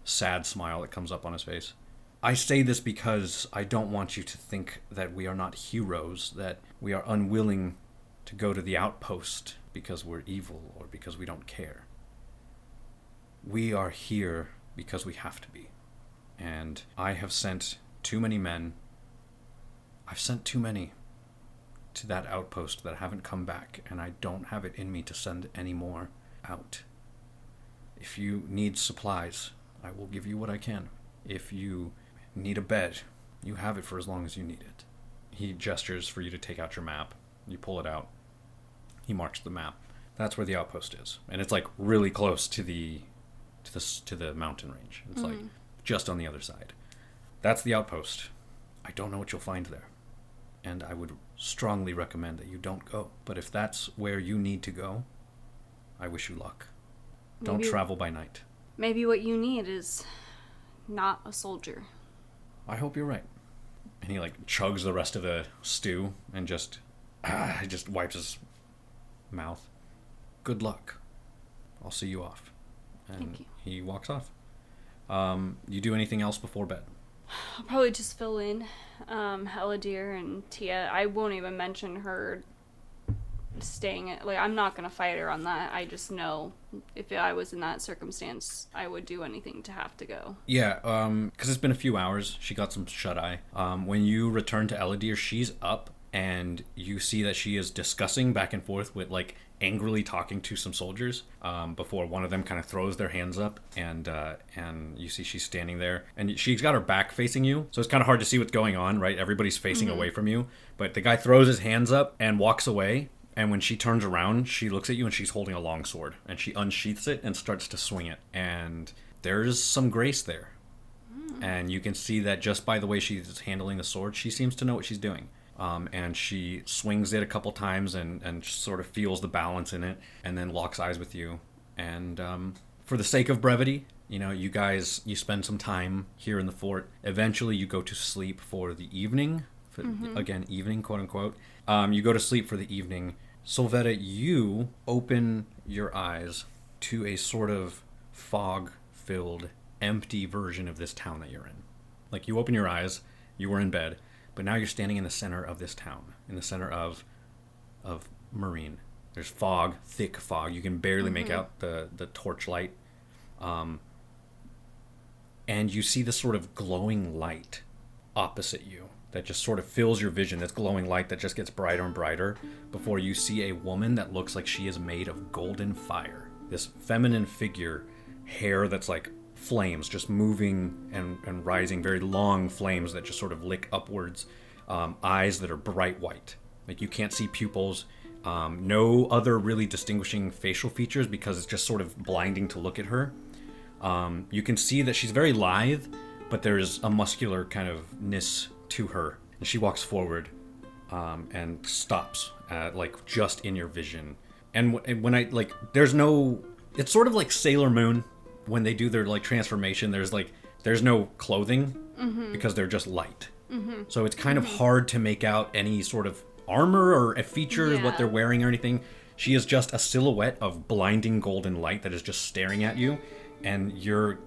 sad smile that comes up on his face. I say this because I don't want you to think that we are not heroes, that we are unwilling to go to the outpost because we're evil or because we don't care. We are here because we have to be. And I have sent too many men. I've sent too many to that outpost that haven't come back, and I don't have it in me to send any more out. If you need supplies, I will give you what I can. If you need a bed, you have it for as long as you need it. He gestures for you to take out your map. You pull it out. He marks the map. That's where the outpost is, and it's like really close to the mountain range. It's like just on the other side. That's the outpost. I don't know what you'll find there, and I would strongly recommend that you don't go. But if that's where you need to go, I wish you luck. Don't travel by night. Maybe what you need is not a soldier. I hope you're right. And he like chugs the rest of the stew and just wipes his mouth. Good luck. I'll see you off. And Thank you. He walks off. You do anything else before bed? I'll probably just fill in Malidea and Tia. I won't even mention her staying at, like, I'm not gonna fight her on that. I just know if I was in that circumstance, I would do anything to have to go. Yeah, because it's been a few hours. She got some shut-eye. When you return to Malidea, she's up, and you see that she is discussing back and forth with, like, angrily talking to some soldiers before one of them kind of throws their hands up, and you see she's standing there, and she's got her back facing you, so it's kind of hard to see what's going on, right? Everybody's facing away from you, but the guy throws his hands up and walks away. And when she turns around, she looks at you and she's holding a long sword. And she unsheaths it and starts to swing it. And there's some grace there. And you can see that just by the way she's handling the sword, she seems to know what she's doing. And she swings it a couple times and sort of feels the balance in it. And then locks eyes with you. And for the sake of brevity, you guys, you spend some time here in the fort. Eventually you go to sleep for the evening. Again, evening, quote unquote. You go to sleep for the evening. Sylvetta, you open your eyes to a sort of fog-filled, empty version of this town that you're in. Like, you open your eyes, you were in bed, but now you're standing in the center of this town, in the center of Marine. There's fog, thick fog. You can barely make out the torchlight. And you see this sort of glowing light opposite you that just sort of fills your vision, this glowing light that just gets brighter and brighter before you see a woman that looks like she is made of golden fire. This feminine figure, hair that's like flames, just moving and rising, very long flames that just sort of lick upwards, eyes that are bright white. Like, you can't see pupils, no other really distinguishing facial features because it's just sort of blinding to look at her. You can see that she's very lithe, but there's a muscular kind of ness to her. And she walks forward and stops like just in your vision. And when I like, there's no, it's sort of like Sailor Moon when they do their like transformation. There's no clothing because they're just light. So it's kind of hard to make out any sort of armor or a feature what they're wearing or anything. She is just a silhouette of blinding golden light that is just staring at you, and you're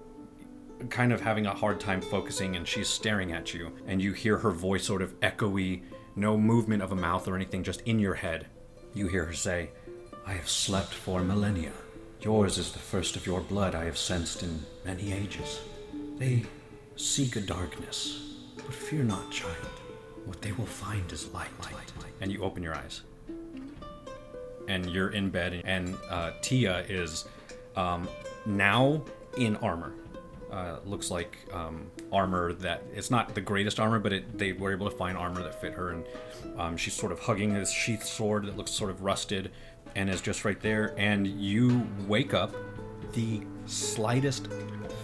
kind of having a hard time focusing, and she's staring at you, and you hear her voice sort of echoey, no movement of a mouth or anything, just in your head. You hear her say, "I have slept for millennia. Yours is the first of your blood I have sensed in many ages. They seek a darkness, but fear not, child. What they will find is light." And you open your eyes. And you're in bed, and Tia is now in armor. Looks like armor that, it's not the greatest armor, but they were able to find armor that fit her, and she's sort of hugging this sheathed sword that looks sort of rusted and is just right there. And you wake up, the slightest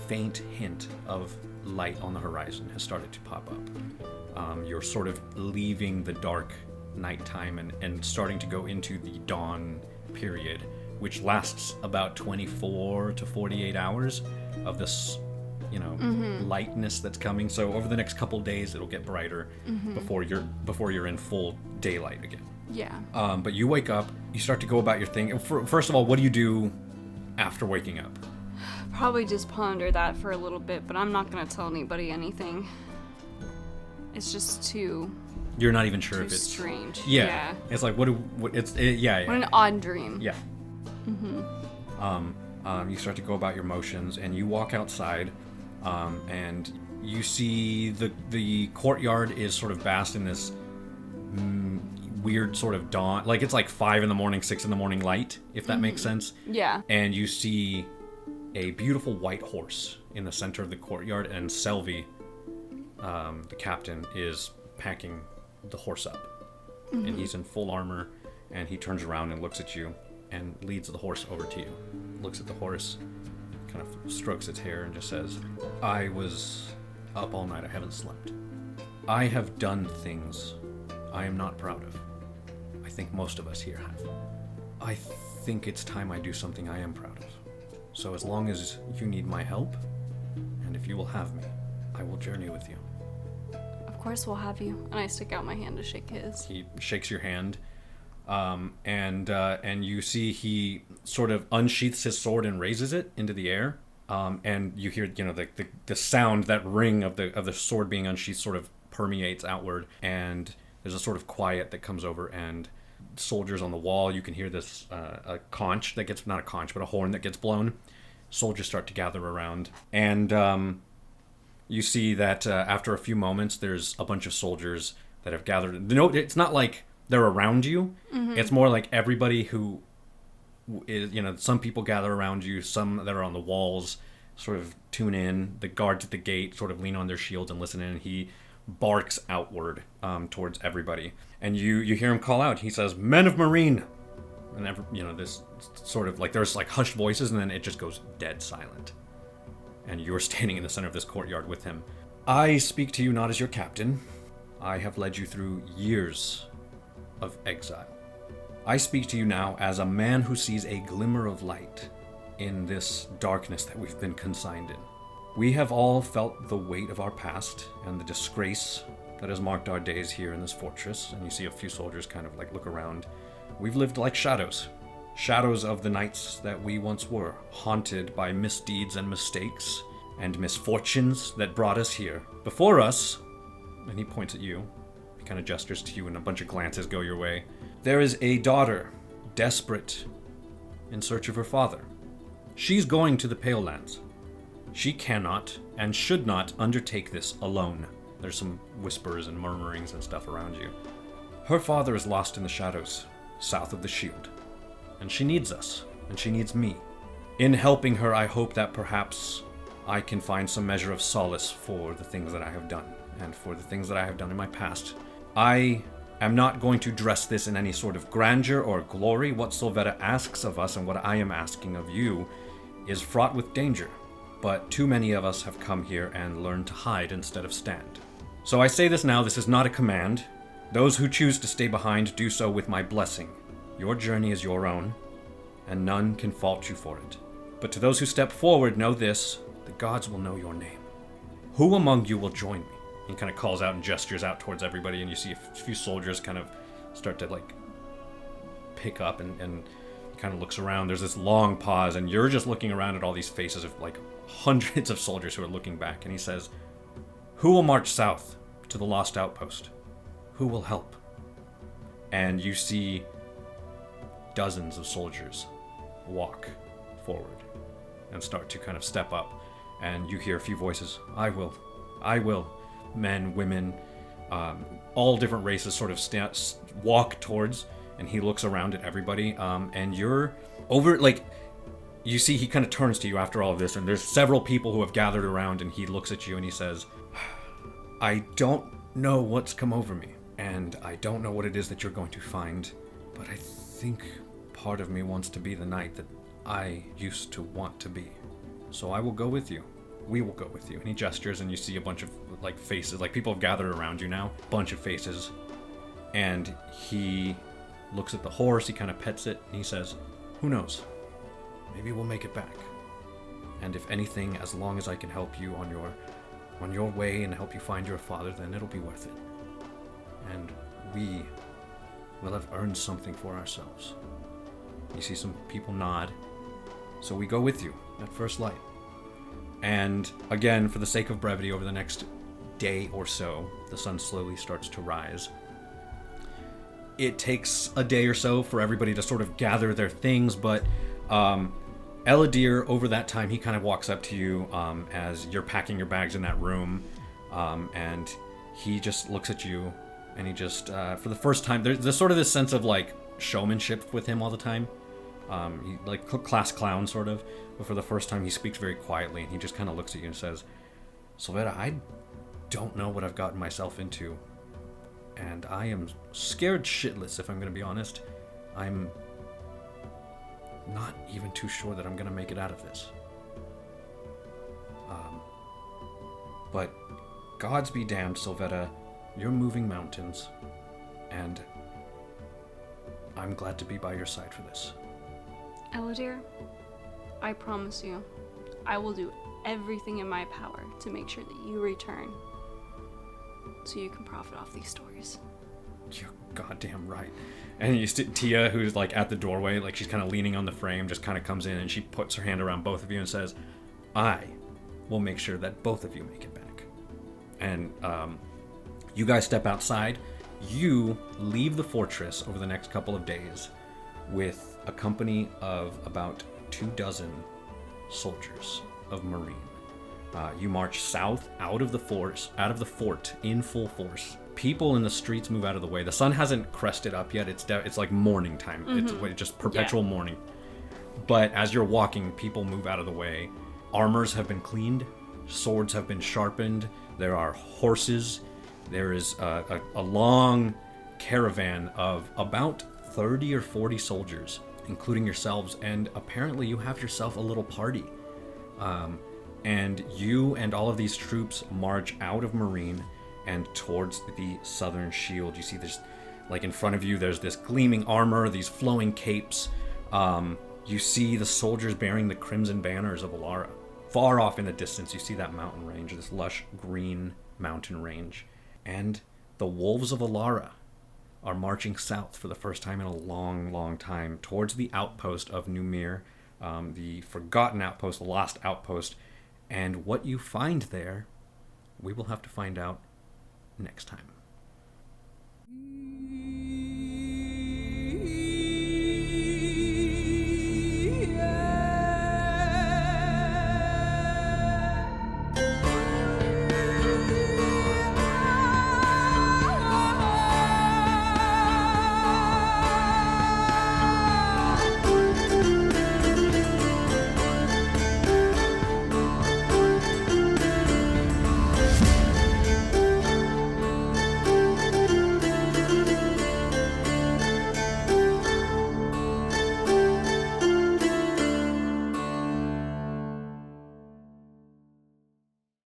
faint hint of light on the horizon has started to pop up. You're sort of leaving the dark nighttime and starting to go into the dawn period, which lasts about 24 to 48 hours of this, lightness that's coming. So over the next couple days, it'll get brighter before you're in full daylight again. Yeah. But you wake up, you start to go about your thing. First of all, what do you do after waking up? Probably just ponder that for a little bit, but I'm not gonna tell anybody anything. It's just too. You're not even sure if it's strange. Yeah. It's like what an odd dream. Yeah. You start to go about your motions, and you walk outside, and you see the courtyard is sort of basked in this weird sort of dawn, like it's like 5 a.m, 6 a.m light, if that makes sense. Yeah. And you see a beautiful white horse in the center of the courtyard, and Selvi, the captain, is packing the horse up. And he's in full armor, and he turns around and looks at you and leads the horse over to you. Looks at the horse, kind of strokes its hair, and just says, I was up all night. I haven't slept. I have done things I am not proud of. I think most of us here have. I think it's time I do something I am proud of. So as long as you need my help, and if you will have me, I will journey with you. Of course we'll have you. And I stick out my hand to shake his. He shakes your hand, and you see he sort of unsheaths his sword and raises it into the air. And you hear, the sound, that ring of the sword being unsheathed sort of permeates outward, and there's a sort of quiet that comes over, and soldiers on the wall, you can hear this a conch that gets, not a conch, but a horn that gets blown. Soldiers start to gather around, and you see that after a few moments, there's a bunch of soldiers that have gathered. No, it's not like they're around you. It's more like everybody who is, some people gather around you, some that are on the walls sort of tune in. The guards at the gate sort of lean on their shields and listen in, and he barks outward towards everybody. And you hear him call out. He says, "Men of Marine!" And this sort of like, there's like hushed voices, and then it just goes dead silent. And you're standing in the center of this courtyard with him. I speak to you not as your captain. I have led you through years of exile. I speak to you now as a man who sees a glimmer of light in this darkness that we've been consigned in. We have all felt the weight of our past and the disgrace that has marked our days here in this fortress. And you see a few soldiers kind of like look around. We've lived like shadows. Shadows of the nights that we once were, haunted by misdeeds and mistakes and misfortunes that brought us here. Before us, and he points at you, he kind of gestures to you, and a bunch of glances go your way. There is a daughter, desperate, in search of her father. She's going to the Pale Lands. She cannot and should not undertake this alone. There's some whispers and murmurings and stuff around you. Her father is lost in the shadows, south of the shield. And she needs us, and she needs me. In helping her, I hope that perhaps I can find some measure of solace for the things that I have done, and for the things that I have done in my past. I am not going to dress this in any sort of grandeur or glory. What Sylvetta asks of us, and what I am asking of you, is fraught with danger. But too many of us have come here and learned to hide instead of stand. So I say this now, this is not a command. Those who choose to stay behind do so with my blessing. Your journey is your own, and none can fault you for it. But to those who step forward, know this, the gods will know your name. Who among you will join me? He kind of calls out and gestures out towards everybody, and you see a few soldiers kind of start to like pick up, and he kind of looks around. There's this long pause, and you're just looking around at all these faces of like hundreds of soldiers who are looking back, and he says, who will march south to the lost outpost? Who will help? And you see dozens of soldiers walk forward and start to kind of step up, and you hear a few voices. I will. Men, women, all different races sort of walk towards, and he looks around at everybody, and you're over, like, you see he kind of turns to you after all of this, and there's several people who have gathered around, and he looks at you and he says, I don't know what's come over me, and I don't know what it is that you're going to find, but I think part of me wants to be the knight that I used to want to be. So I will go with you. We will go with you. And he gestures, and you see a bunch of like faces, like people have gathered around you now. Bunch of faces. And he looks at the horse, he kind of pets it, and he says, "Who knows? Maybe we'll make it back. And if anything, as long as I can help you on your way and help you find your father, then it'll be worth it. And we will have earned something for ourselves." You see some people nod. "So we go with you at first light." And again, for the sake of brevity, over the next day or so, the sun slowly starts to rise. It takes a day or so for everybody to sort of gather their things, but Eladir, over that time, he kind of walks up to you as you're packing your bags in that room, and he just looks at you, and he just, for the first time, there's sort of this sense of, like, showmanship with him all the time. He, like, class clown, sort of, but for the first time, he speaks very quietly, and he just kind of looks at you and says, "Sylvetta, I don't know what I've gotten myself into, and I am scared shitless, if I'm going to be honest. I'm not even too sure that I'm going to make it out of this. But gods be damned, Sylvetta, you're moving mountains, and I'm glad to be by your side for this." Eladir, I promise you, I will do everything in my power to make sure that you return, so you can profit off these stories. You're goddamn right. And you see Tia, who's like at the doorway, like she's kind of leaning on the frame, just kind of comes in and she puts her hand around both of you and says, "I will make sure that both of you make it back." And you guys step outside. You leave the fortress over the next couple of days with a company of about 24 soldiers of Marine. You march south out of the fort in full force. People in the streets move out of the way. The sun hasn't crested up yet. It's like morning time. Mm-hmm. It's just perpetual morning. But as you're walking, people move out of the way. Armors have been cleaned. Swords have been sharpened. There are horses. There is a long caravan of about 30 or 40 soldiers, including yourselves. And apparently you have yourself a little party. And you and all of these troops march out of Marine and towards the southern shield. You see this, like in front of you, there's this gleaming armor, these flowing capes. You see the soldiers bearing the crimson banners of Alara. Far off in the distance, you see that mountain range, this lush green mountain range. And the wolves of Alara are marching south for the first time in a long, long time towards the outpost of Numir, the forgotten outpost, the lost outpost. And what you find there, we will have to find out next time.